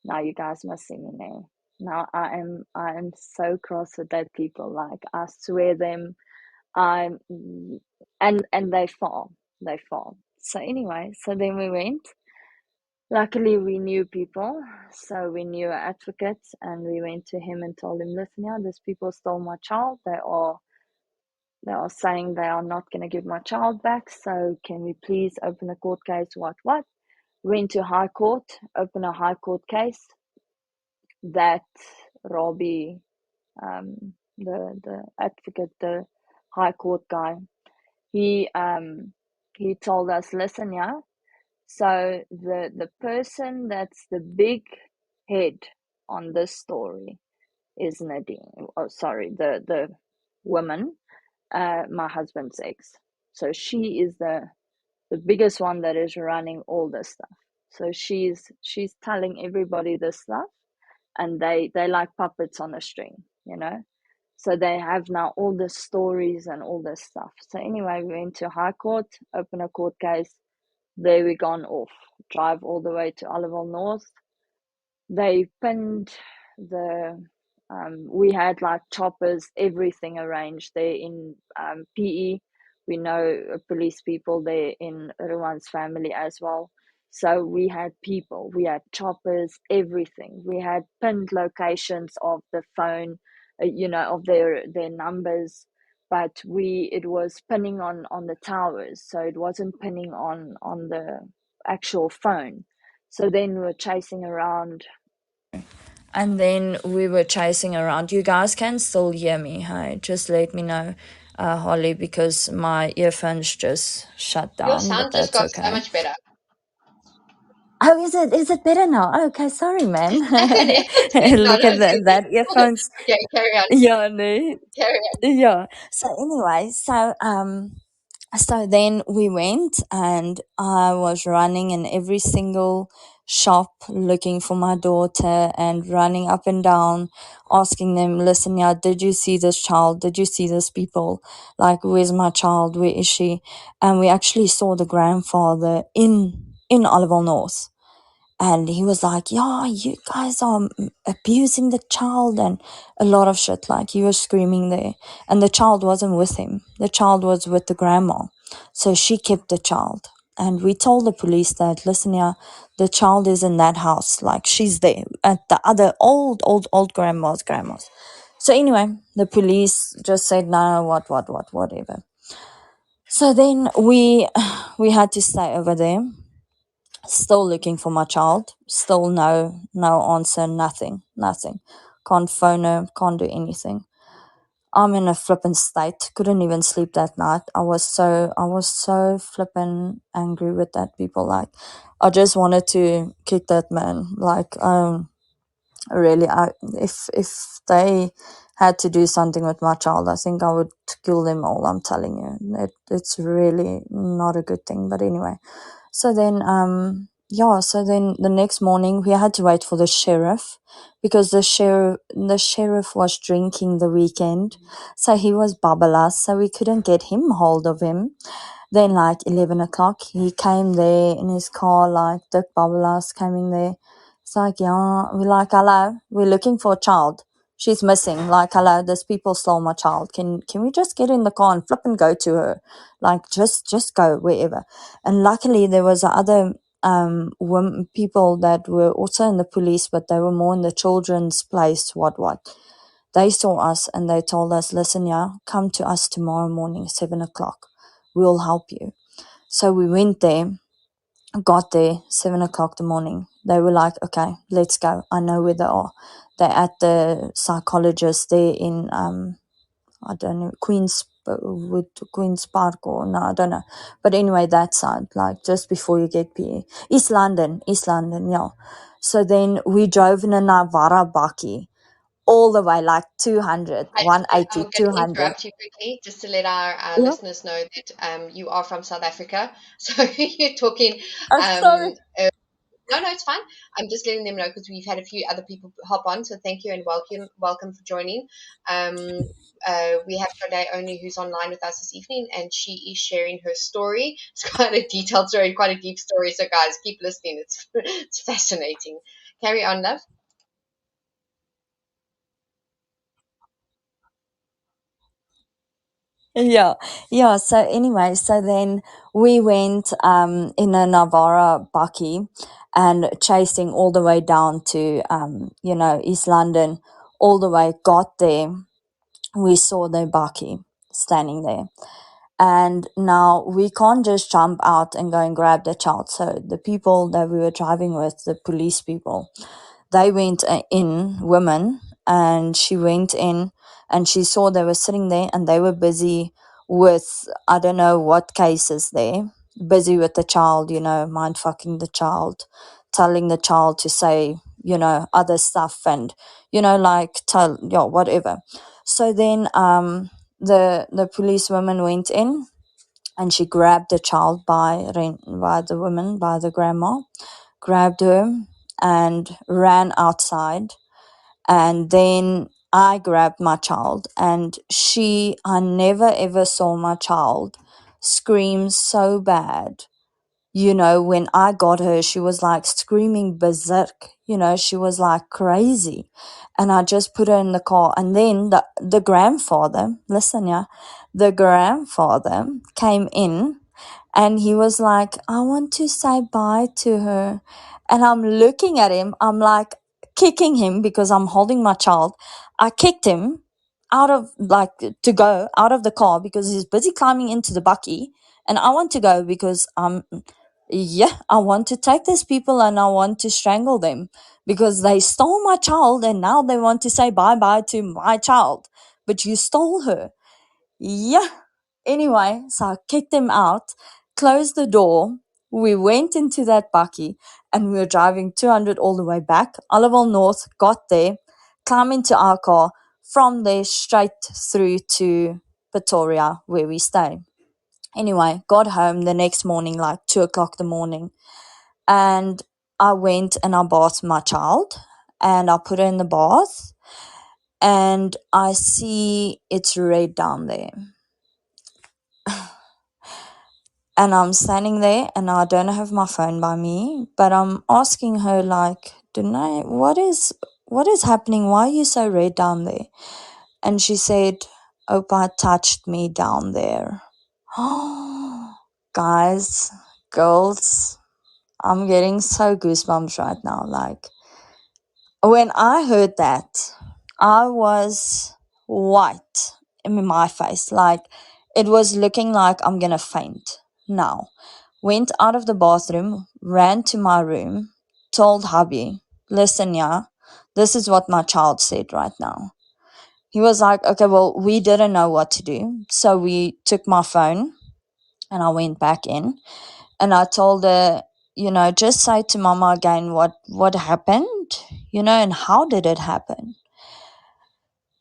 now you guys must see me now. Now I am so cross with that people. Like I swear them, I'm and they fall. They fall. So anyway, so then we went. Luckily we knew people, so we knew an advocate, and we went to him and told him, listen, yeah, these people stole my child. They are saying they are not going to give my child back. So can we please open a court case? What? Went to High Court, open a High Court case. That Robbie, the advocate, the High Court guy, he told us, listen, yeah. So the person that's the big head on this story is Nadine. Oh, sorry, the woman, my husband's ex. So she is the biggest one that is running all this stuff. So she's telling everybody this stuff, and they like puppets on a string, you know. So they have now all the stories and all this stuff. So anyway, we went to High Court, open a court case. There we gone off. Drive all the way to Olival North. They pinned the we had like choppers, everything arranged there in PE. We know police people there in Ruan's family as well. So we had people, we had choppers, everything. We had pinned locations of the phone, of their numbers, but it was pinning on the towers, so it wasn't pinning on the actual phone. So then we were chasing around, and then we were chasing around. You guys can still hear me, hey? Just let me know, Holly, because my earphones just shut Your down, but sound just that's got so okay. much better. Oh, is it? Is it better now? Oh, okay, sorry, man. It's good. No, Look no, at it's that, that good. earphones. Okay, carry on. Yeah, no. Carry on. Yeah. So anyway, so then we went, and I was running in every single shop looking for my daughter, and running up and down asking them, listen, yeah, did you see this child? Did you see this people? Like, where's my child? Where is she? And we actually saw the grandfather in Olival North. And he was like, yeah, you guys are abusing the child and a lot of shit. Like, he was screaming there. And the child wasn't with him. The child was with the grandma. So she kept the child. And we told the police that, listen here, the child is in that house. Like, she's there at the other old grandma's. So anyway, the police just said, no, whatever. So then we had to stay over there, still looking for my child. Still no answer, nothing. Can't phone her, can't do anything. I'm in a flippin' state. Couldn't even sleep that night. I was so flippin' angry with that people. Like, I just wanted to kick that man. Like, really, if they had to do something with my child, I think I would kill them all. I'm telling you, it's really not a good thing. But anyway, so then so then the next morning we had to wait for the sheriff, because the sheriff was drinking the weekend, so he was babala, so we couldn't get him hold of him. Then like 11 o'clock, he came there in his car, like Dick Babalas came in there. It's like, yeah, we're like, hello, we're looking for a child. She's missing. Like, hello, these people stole my child. Can we just get in the car and flip and go to her? Like, just go wherever. And luckily there was other women, people that were also in the police, but they were more in the children's place, what. They saw us and they told us, listen, yeah, come to us tomorrow morning, 7 o'clock. We'll help you. So we went there, got there, 7 o'clock the morning. They were like, okay, let's go. I know where they are. They're at the psychologist there in I don't know, Queen's Park, or no, I don't know. But anyway, that side, like just before you get PE. East London, yeah. So then we drove in a Navara bakkie all the way, like 200, I'm 180, going to 200. interrupt you quickly just to let our Yeah. listeners know that you are from South Africa. So you're talking. I'm sorry. Um, no, it's fine. I'm just letting them know because we've had a few other people hop on. So thank you and welcome for joining. We have ThaHotwifeZA who's online with us this evening, and she is sharing her story. It's quite a detailed story, quite a deep story. So guys, keep listening. It's fascinating. Carry on, love. Yeah. So anyway, so then we went in a Navara bakkie and chasing all the way down to East London, all the way, got there. We saw the bakkie standing there. And now we can't just jump out and go and grab the child. So the people that we were driving with, the police people, they went in, women, and she went in and she saw they were sitting there and they were busy with, I don't know what cases there, busy with the child, mind fucking the child, telling the child to say, other stuff and, whatever. So then the police woman went in and she grabbed the child by the grandma, grabbed her and ran outside. And then I grabbed my child, and I never ever saw my child scream so bad. When I got her, she was like screaming berserk. She was like crazy. And I just put her in the car. And then the grandfather, listen, yeah, the grandfather came in and he was like, I want to say bye to her. And I'm looking at him, I'm like kicking him because I'm holding my child. I kicked him out of, like, to go out of the car because he's busy climbing into the bakkie. And I want to go because I want to take these people and I want to strangle them because they stole my child and now they want to say bye bye to my child. But you stole her. Yeah. Anyway, so I kicked them out, closed the door. We went into that bakkie and we were driving 200 all the way back. Olival North, got there, climbed into our car, from there straight through to Pretoria where we stay. Anyway, got home the next morning, like 2 o'clock in the morning, and I went and I bathed my child and I put her in the bath and I see it's red down there. And I'm standing there and I don't have my phone by me, but I'm asking her like, Dunay, what is happening? Why are you so red down there? And she said, Opa touched me down there. Guys, girls, I'm getting so goosebumps right now. Like, when I heard that, I was white in my face. Like, it was looking like I'm gonna faint now. Went out of the bathroom, ran to my room, told hubby, listen, yeah, this is what my child said right now. He was like, okay, well, we didn't know what to do. So we took my phone and I went back in and I told her, just say to mama again what happened, and how did it happen.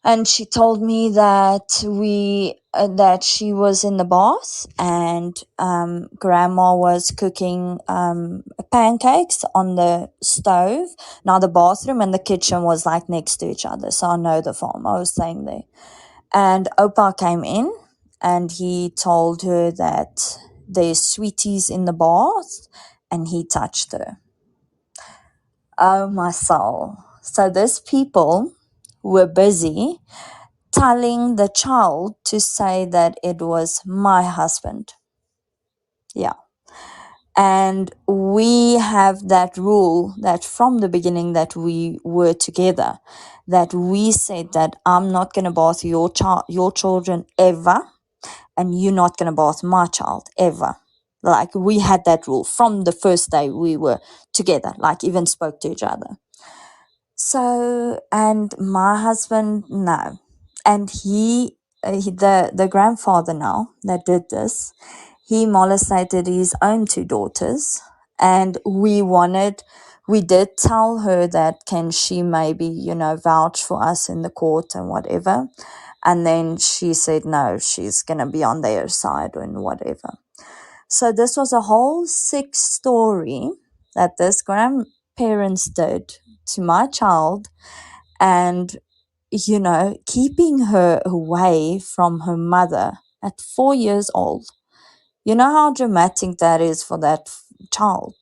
And she told me that she was in the bath and grandma was cooking pancakes on the stove. Now the bathroom and the kitchen was like next to each other, so I know the farm. I was staying there. And Opa came in and he told her that there's sweeties in the bath and he touched her. Oh, my soul. So these people were busy telling the child to say that it was my husband. Yeah. And we have that rule that from the beginning that we were together, that we said that I'm not going to bath your children ever, and you're not going to bath my child ever. Like, we had that rule from the first day we were together, like even spoke to each other. So, and my husband, no. And he the grandfather now that did this, he molested his own two daughters, and we did tell her that can she maybe, vouch for us in the court and whatever. And then she said no, she's gonna be on their side and whatever. So this was a whole sick story that this grandparents did to my child, and keeping her away from her mother at 4 years old. You know how dramatic that is for that child,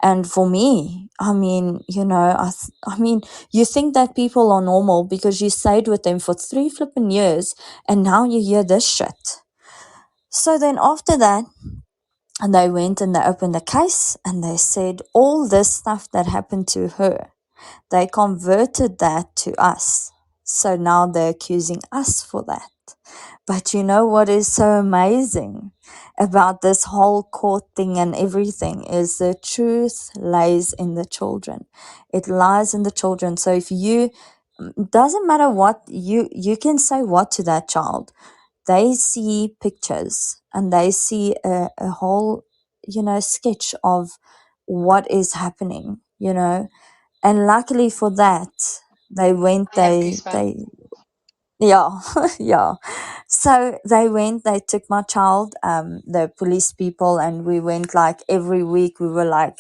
And for me, I mean, I mean, you think that people are normal because you stayed with them for 3 flipping years and now you hear this shit. So then after that, and they went and they opened the case and they said all this stuff that happened to her, they converted that to us. So now they're accusing us for that. But you know what is so amazing about this whole court thing and everything is the truth lays in the children. It lies in the children. So if you, doesn't matter what, you can say what to that child. They see pictures and they see a whole, sketch of what is happening, and luckily for that, they went, I have goosebumps. yeah, yeah. So they went, they took my child, the police people, and we went like every week. We were like,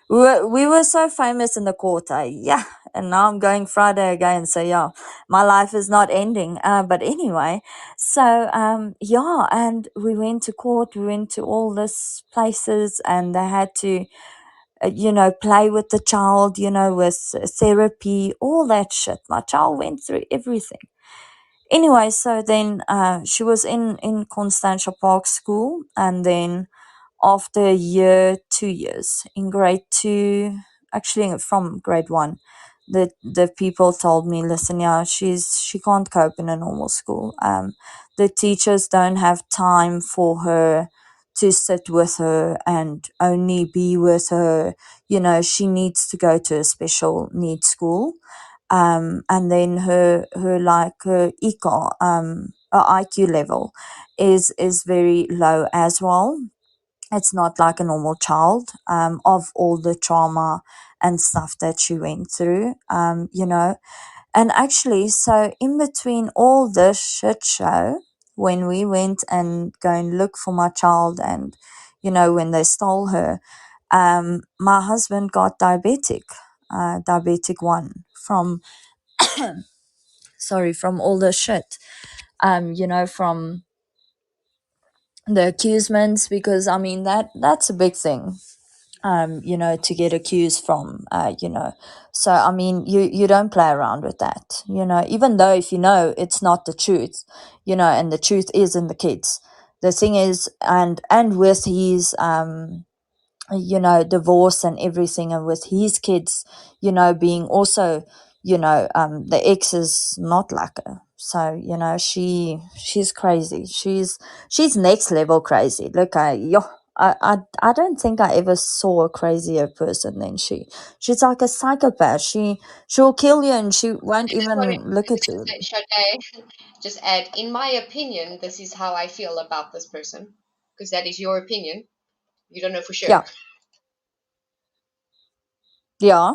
we were so famous in the court. Yeah. And now I'm going Friday again. So yeah, my life is not ending. But anyway, so, yeah, and we went to court, we went to all these places and they had to, play with the child, with therapy, all that shit. My child went through everything. Anyway, so then she was in Constantia Park School, and then after a year, 2 years, in grade 2, actually from grade 1, the people told me, listen, yeah, she can't cope in a normal school. The teachers don't have time for her to sit with her and only be with her. She needs to go to a special needs school. And then her IQ, her IQ level is very low as well. It's not like a normal child, of all the trauma and stuff that she went through, And actually, so in between all this shit show, when we went and go and look for my child and, when they stole her, my husband got diabetic 1 from all the shit, from the accusements, because I mean that's a big thing, to get accused from, so I mean you don't play around with that, even though if it's not the truth, and the truth is in the kids. The thing is, and with his divorce and everything, and with his kids, being also, the ex is not like her. So, she's crazy. She's next level crazy. Look, I don't think I ever saw a crazier person than she's like a psychopath. She'll kill you and she won't I just want even look at you. to Sade, just add, in my opinion, this is how I feel about this person, because that is your opinion. You don't know for sure. Yeah. Yeah.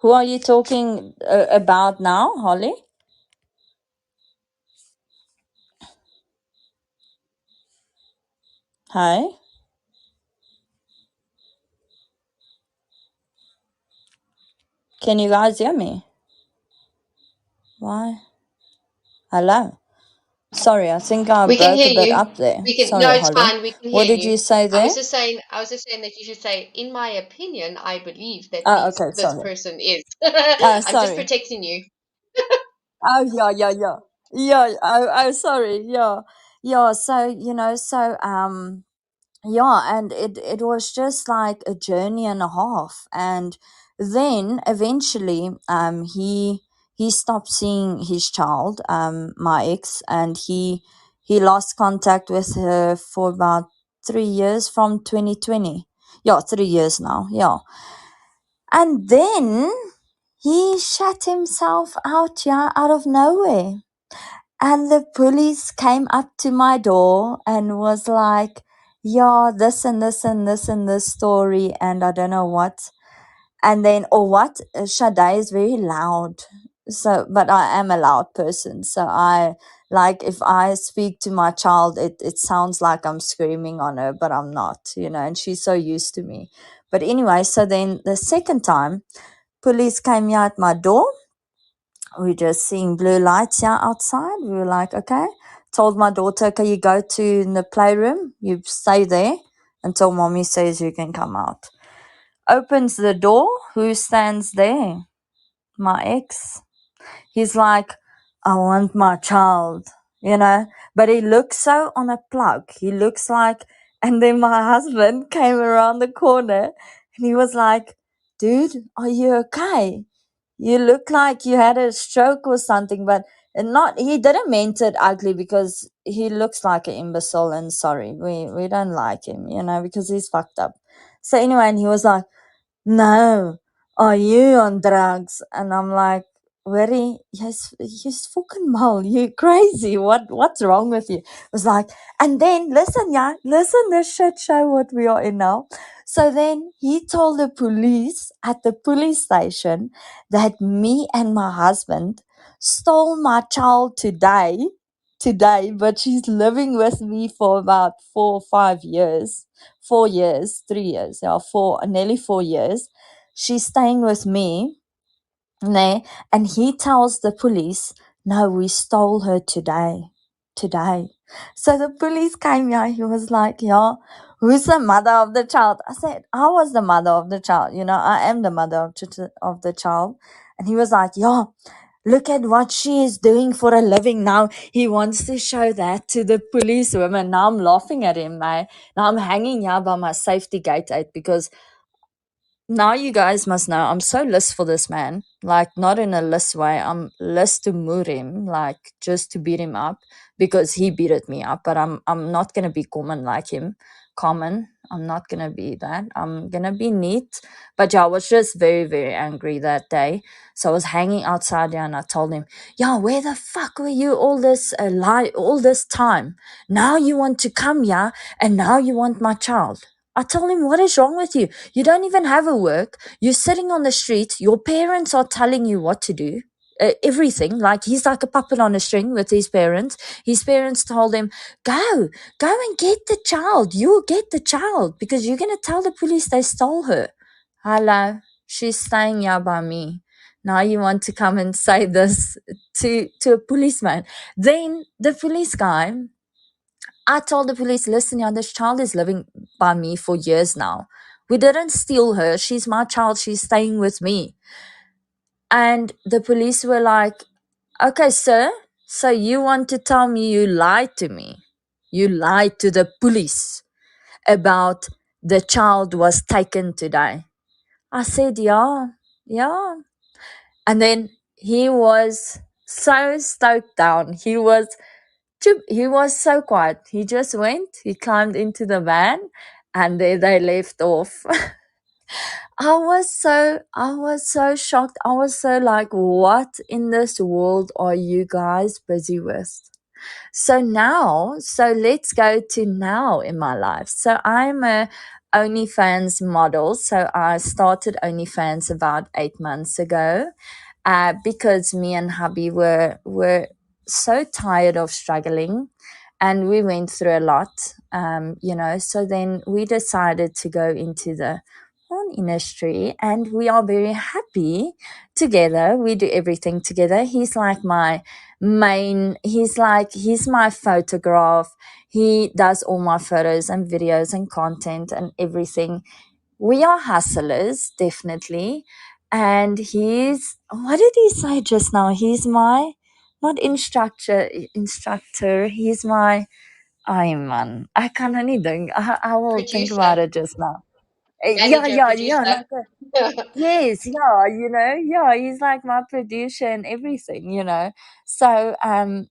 Who are you talking about now, Holly? Hi. Can you guys hear me? Why? Hello? Sorry, I think I We can broke a hear bit you. up there. We can. No, Sorry, it's Holly. fine. We can What hear did you you. say I there? was just saying. I was just saying that you should say, in my opinion, I believe that Okay, this sorry. person is. I'm just Sorry. protecting you. Oh, yeah. Yeah, sorry. Yeah. Yeah, so, yeah, and it was just like a journey and a half, and then eventually he stopped seeing his child, my ex, and he lost contact with her for about 3 years from 2020. Yeah, 3 years now. Yeah. And then he shut himself out, yeah, out of nowhere. And the police came up to my door and was like, yeah, this and this and this and this story, and I don't know what. And then, or what? Sade is very loud. So, but I am a loud person. So like, if I speak to my child, it sounds like I'm screaming on her, but I'm not, and she's so used to me. But anyway, so then the second time, police came here at my door. We just seeing blue lights here outside. We were like, okay. Told my daughter, okay, you go to the playroom, you stay there until mommy says you can come out. Opens the door. Who stands there? My ex. He's like, I want my child, but he looks so on a plug. He looks like, and then my husband came around the corner and he was like, dude, are you okay? You look like you had a stroke or something, but he didn't mean it ugly, because he looks like an imbecile, and sorry, we don't like him, because he's fucked up. So anyway, and he was like, no, are you on drugs? And I'm like, very, yes, fucking mal, you crazy. What's wrong with you? It was like, and then listen, this shit show what we are in now. So then he told the police at the police station that me and my husband stole my child today, but she's living with me for about 4 or 5 years. 4 years, 3 years, nearly 4 years. She's staying with me, ne? And he tells the police, no, we stole her today. So the police came here. He was like, yeah, who's the mother of the child? I said, I was the mother of the child. I am the mother of the child. And he was like, yeah, look at what she is doing for a living now. He wants to show that to the police women. Now I'm laughing at him, mate. Now I'm hanging here by my safety gate 8, because now you guys must know I'm so list for this man. Like, not in a list way. I'm list to moor him, like just to beat him up, because he beated me up. But I'm not gonna be common like him. Common. I'm not gonna be that. I'm gonna be neat. But yeah, I was just very, very angry that day. So I was hanging outside there and I told him, yeah, where the fuck were you all this time? Now you want to come here and now you want my child. I told him, what is wrong with you? You don't even have a work. You're sitting on the street. Your parents are telling you what to do. Everything. Like, he's like a puppet on a string with his parents. His parents told him, go and get the child. You'll get the child, because you're going to tell the police they stole her. Hello, she's staying here by me. Now you want to come and say this to a policeman. Then the police guy, I told the police, listen, this child is living by me for years now. We didn't steal her. She's my child. She's staying with me. And the police were like, okay, sir, so you want to tell me you lied to me? You lied to the police about the child was taken today. I said, yeah. And then he was so stoked down. He was so quiet. He just went, he climbed into the van, and there they left off. I was so shocked. I was so like, what in this world are you guys busy with? So let's go to now in my life. So I'm a OnlyFans model. So I started OnlyFans about 8 months ago, because me and hubby were so tired of struggling, and we went through a lot, so then we decided to go into the porn industry, and we are very happy together. We do everything together. He's like my he's my photograph. He does all my photos and videos and content and everything. We are hustlers, definitely. And what did he say just now? He's my, not instructor. He's my, man. I can't anything. I will think about Producer, it just now. manager, Yeah. producer. Like yes, yeah, he's like my producer and everything, So, and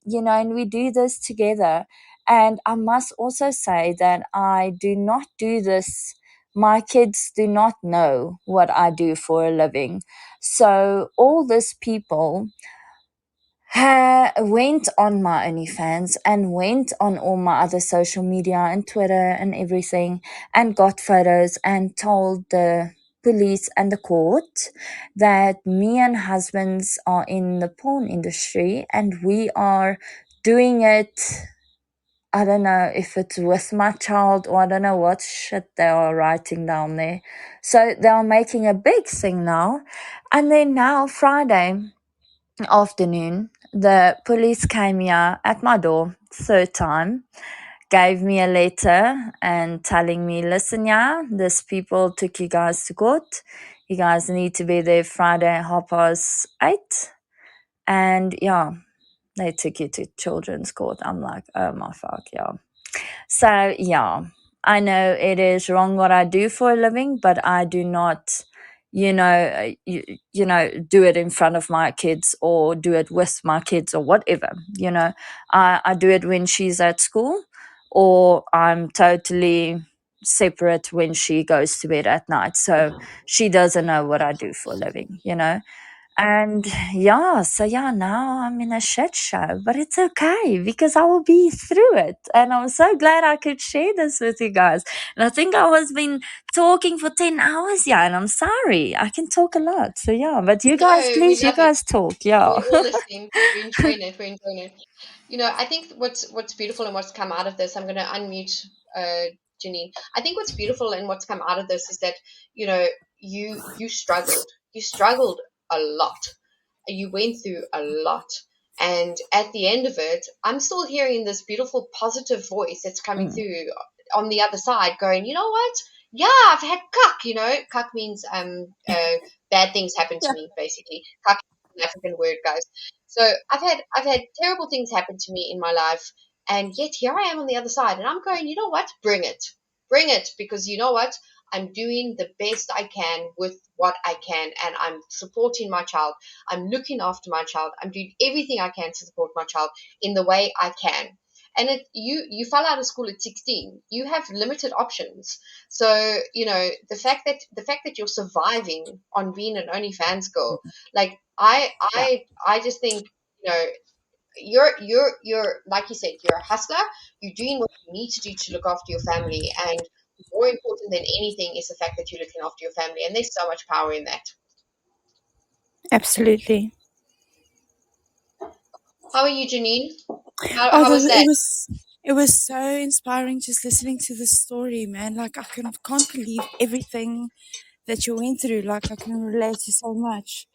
we do this together. And I must also say that I do not do this my kids do not know what I do for a living. So all these people went on my OnlyFans and went on all my other social media and Twitter and everything and got photos and told the police and the court that me and husbands are in the porn industry and we are doing it. I don't know if it's with my child or I don't know what shit they are writing down there. So they are making a big thing now. And then now Friday afternoon, the police came here at my door, third time, gave me a letter and telling me, listen, yeah, these people took you guys to court. You guys need to be there Friday, 8:30. And yeah, they took you to children's court. I'm like, oh my fuck, yeah. So yeah, I know it is wrong what I do for a living, but I do not, do it in front of my kids or do it with my kids or whatever. I do it when she's at school, or I'm totally separate when she goes to bed at night. So she doesn't know what I do for a living. And yeah, so yeah, now I'm in a shit show, but it's okay because I will be through it. And I'm so glad I could share this with you guys. And I think I was been talking for 10 hours, yeah, and I'm sorry. I can talk a lot. So yeah, but you guys, No, we please, you love it. guys talk. Yeah. We're all listening. We're enjoying it. We're enjoying it. I think what's beautiful and what's come out of this. I'm going to unmute Janine. I think what's beautiful and what's come out of this is that you struggled. You struggled a lot. You went through a lot, and at the end of it, I'm still hearing this beautiful positive voice that's coming Mm. through on the other side, going, you know what? Yeah, I've had cuck. Cuck means bad things happen to Yeah. me, basically. Cuck is an African word, guys. So I've had terrible things happen to me in my life, and yet here I am on the other side, and I'm going, you know what? Bring it, because you know what? I'm doing the best I can with what I can, and I'm supporting my child. I'm looking after my child. I'm doing everything I can to support my child in the way I can. And you fell out of school at 16. You have limited options. So the fact that you're surviving on being an OnlyFans girl, like Yeah. I just think you're like you said, you're a hustler. You're doing what you need to do to look after your family, and more important than anything is the fact that you're looking after your family, and there's so much power in that. Absolutely. How are you, Janine? Oh, How was that? it was so inspiring just listening to the story, man. Like can't believe everything that you went through. Like I can relate to so much,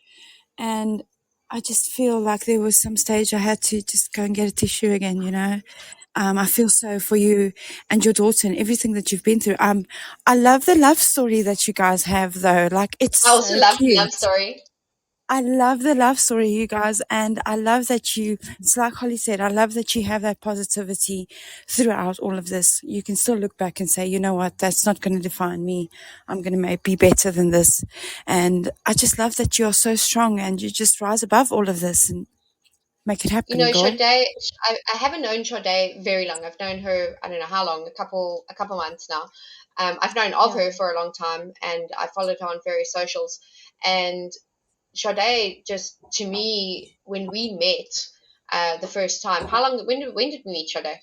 and I just feel like there was some stage I had to just go and get a tissue again. I feel so for you and your daughter and everything that you've been through. I love the love story that you guys have, though. Like it's I also so love the love cute. story. I love the love story, you guys, and I love that it's like Holly said, I love that you have that positivity throughout all of this. You can still look back and say, you know what, that's not going to define me. I'm going to be better than this. And I just love that you're so strong and you just rise above all of this and make it happen, girl. Sade, I haven't known Sade very long. I've known her, I don't know how long, a couple months now. I've known of Yeah. her for a long time, and I followed her on various socials. And Sade, just to me, when we met the first time, when did we meet, Sade?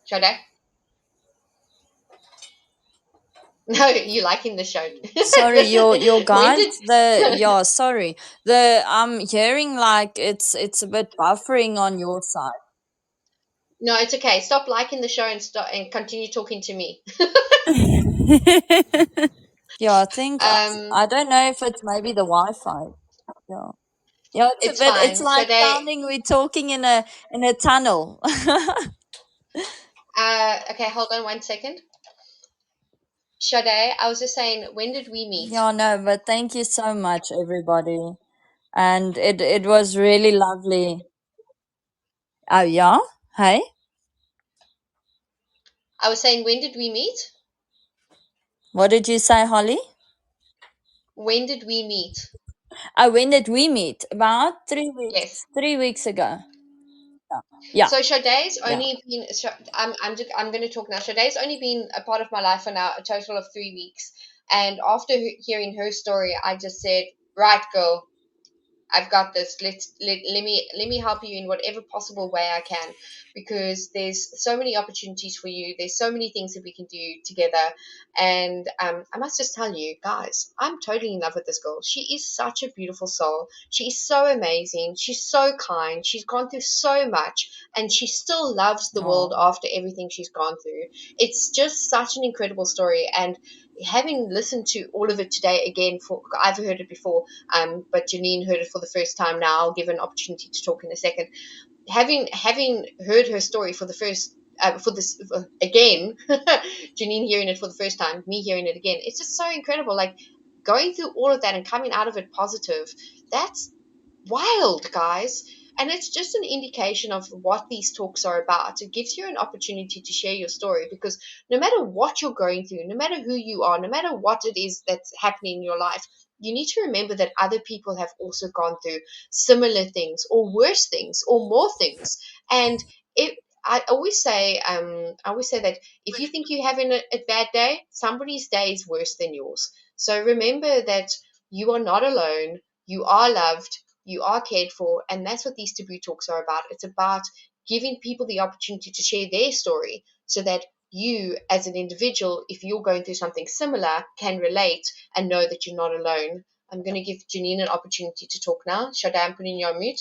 Sade? No, you liking the show. Sorry, your When guide, did sorry. I'm hearing like it's a bit buffering on your side. No, it's okay. Stop liking the show and stop and continue talking to me. Yeah, I think Um, I don't know if it's maybe the Wi-Fi. Yeah. Yeah, it's it's fine. like Sade, sounding we're talking in a tunnel. okay, hold on 1 second. Sade, I was just saying, when did we meet? Yeah, no, but thank you so much, everybody. And it was really lovely. Oh yeah? Hey? I was saying, when did we meet? What did you say, Holly? When did we meet? Oh, when did we meet? About 3 weeks. Yes. 3 weeks ago. Yeah, So Sade's yeah. only been. I'm going to talk now. Sade's only been a part of my life for now a total of 3 weeks, and after hearing her story, I just said, "Right, girl, I've got this. Let me help you in whatever possible way I can, because there's so many opportunities for you. There's so many things that we can do together, and I must just tell you, guys, I'm totally in love with this girl. She is such a beautiful soul. She is so amazing. She's so kind. She's gone through so much, and she still loves the world Oh, after everything she's gone through. It's just such an incredible story, and having listened to all of it today again, for I've heard it before, but Janine heard it for the first time now. I'll give her an opportunity to talk in a second. Having heard her story for the first for this again, Janine hearing it for the first time, me hearing it again, it's just so incredible. Like going through all of that and coming out of it positive. That's wild, guys. And it's just an indication of what these talks are about. It gives you an opportunity to share your story, because no matter what you're going through, no matter who you are, no matter what it is that's happening in your life, you need to remember that other people have also gone through similar things or worse things or more things. And it, I always say that if you think you're having a bad day, somebody's day is worse than yours. So remember that you are not alone. You are loved, you are cared for, and that's what these taboo talks are about. It's about giving people the opportunity to share their story, so that you as an individual, if you're going through something similar, can relate and know that you're not alone. I'm going to give Janine an opportunity to talk now. Shada, I'm putting you on mute.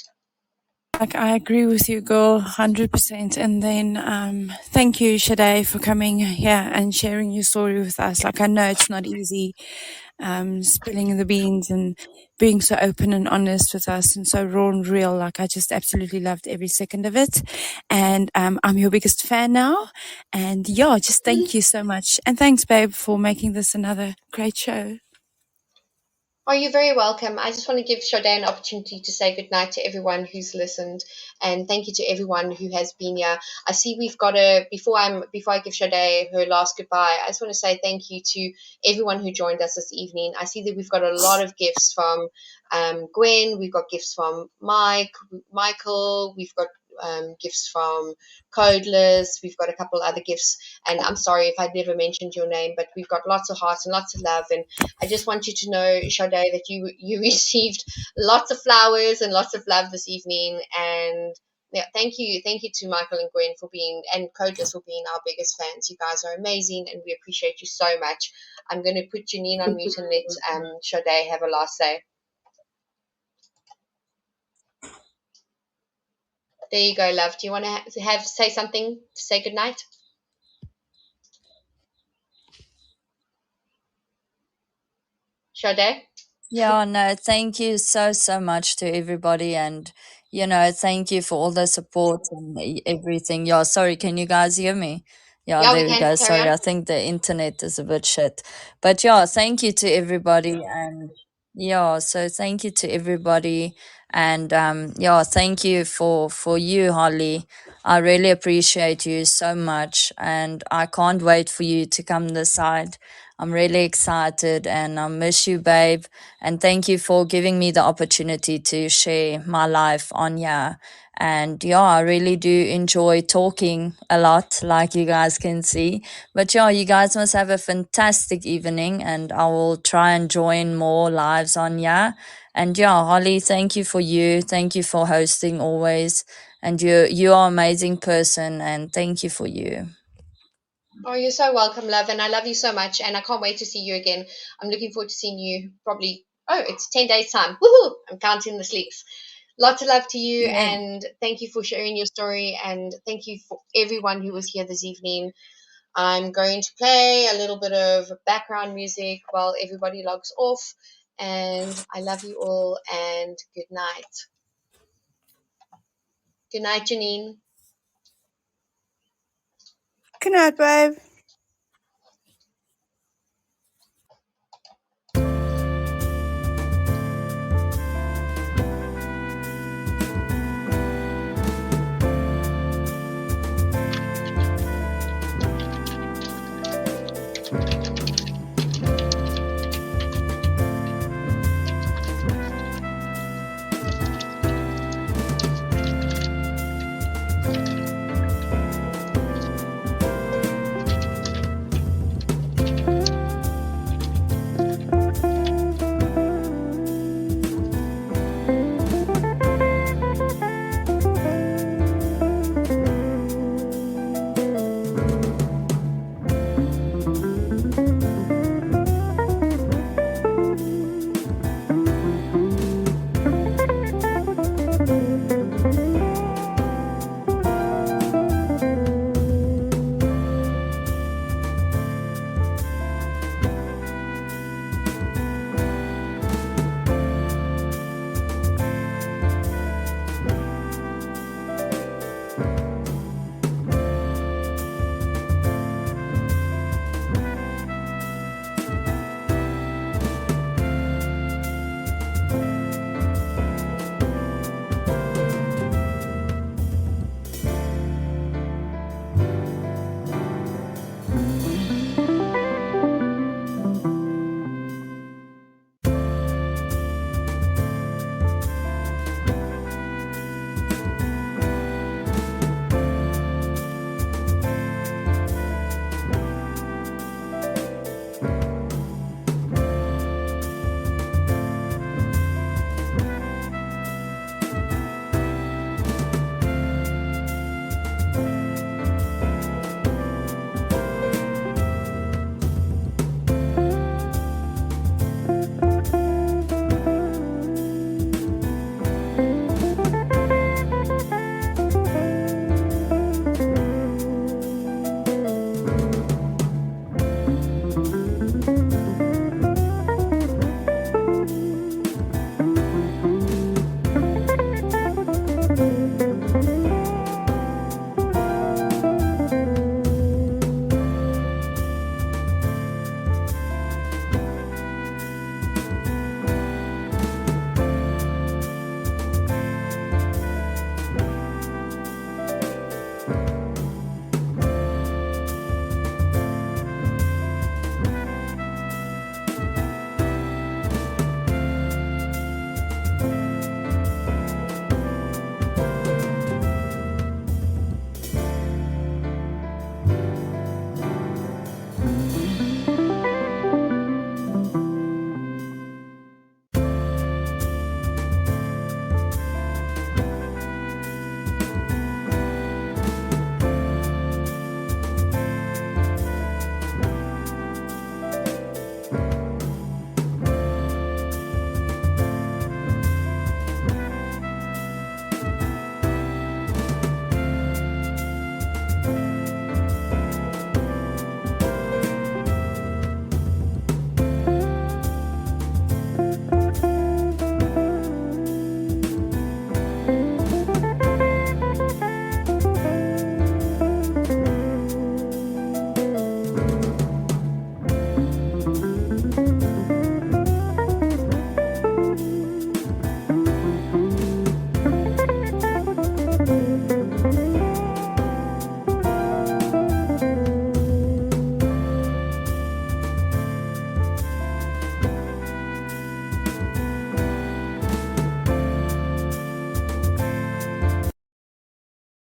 Like, I agree with you, girl, 100%. And then, thank you, Shade, for coming here and sharing your story with us. Like, I know it's not easy, spilling the beans and being so open and honest with us and so raw and real. Like, I just absolutely loved every second of it. And, I'm your biggest fan now. And yeah, just thank you so much. And thanks, babe, for making this another great show. Oh, you're very welcome. I just want to give Sade an opportunity to say goodnight to everyone who's listened, and thank you to everyone who has been here. I see we've got before I give Sade her last goodbye, I just want to say thank you to everyone who joined us this evening. I see that we've got a lot of gifts from Gwen, we've got gifts from Michael, we've got gifts from Codeless, we've got a couple other gifts, and I'm sorry if I never mentioned your name, but we've got lots of hearts and lots of love. And I just want you to know, Sade, that you received lots of flowers and lots of love this evening. And yeah, thank you to Michael and Gwen for being, and Codeless for being our biggest fans. You guys are amazing, and we appreciate you so much. I'm going to put Janine on mute and let Sade have a last say. There you go, love. Do you want to say something to say goodnight? Sade? yeah, no, thank you so, so much to everybody. And, thank you for all the support and everything. Yeah, sorry, can you guys hear me? Yeah, Yeah, we there we can. go. Carry Sorry, on. I think the internet is a bit shit. But yeah, thank you to everybody. And yeah, so thank you to everybody. And yeah, thank you for you, Holly. I really appreciate you so much. And I can't wait for you to come this side. I'm really excited and I miss you, babe. And thank you for giving me the opportunity to share my life on here. And yeah, I really do enjoy talking a lot, like you guys can see. But yeah, you guys must have a fantastic evening, and I will try and join more lives on here. And yeah, Holly, thank you for you. Thank you for hosting always. And you are an amazing person, and thank you for you. Oh, you're so welcome, love, and I love you so much, and I can't wait to see you again. I'm looking forward to seeing you probably. Oh, it's 10 days time. Woohoo! I'm counting the sleeps. Lots of love to you, Yeah. and thank you for sharing your story, and thank you for everyone who was here this evening. I'm going to play a little bit of background music while everybody logs off, and I love you all, and good night. Good night, Janine. Good night, babe.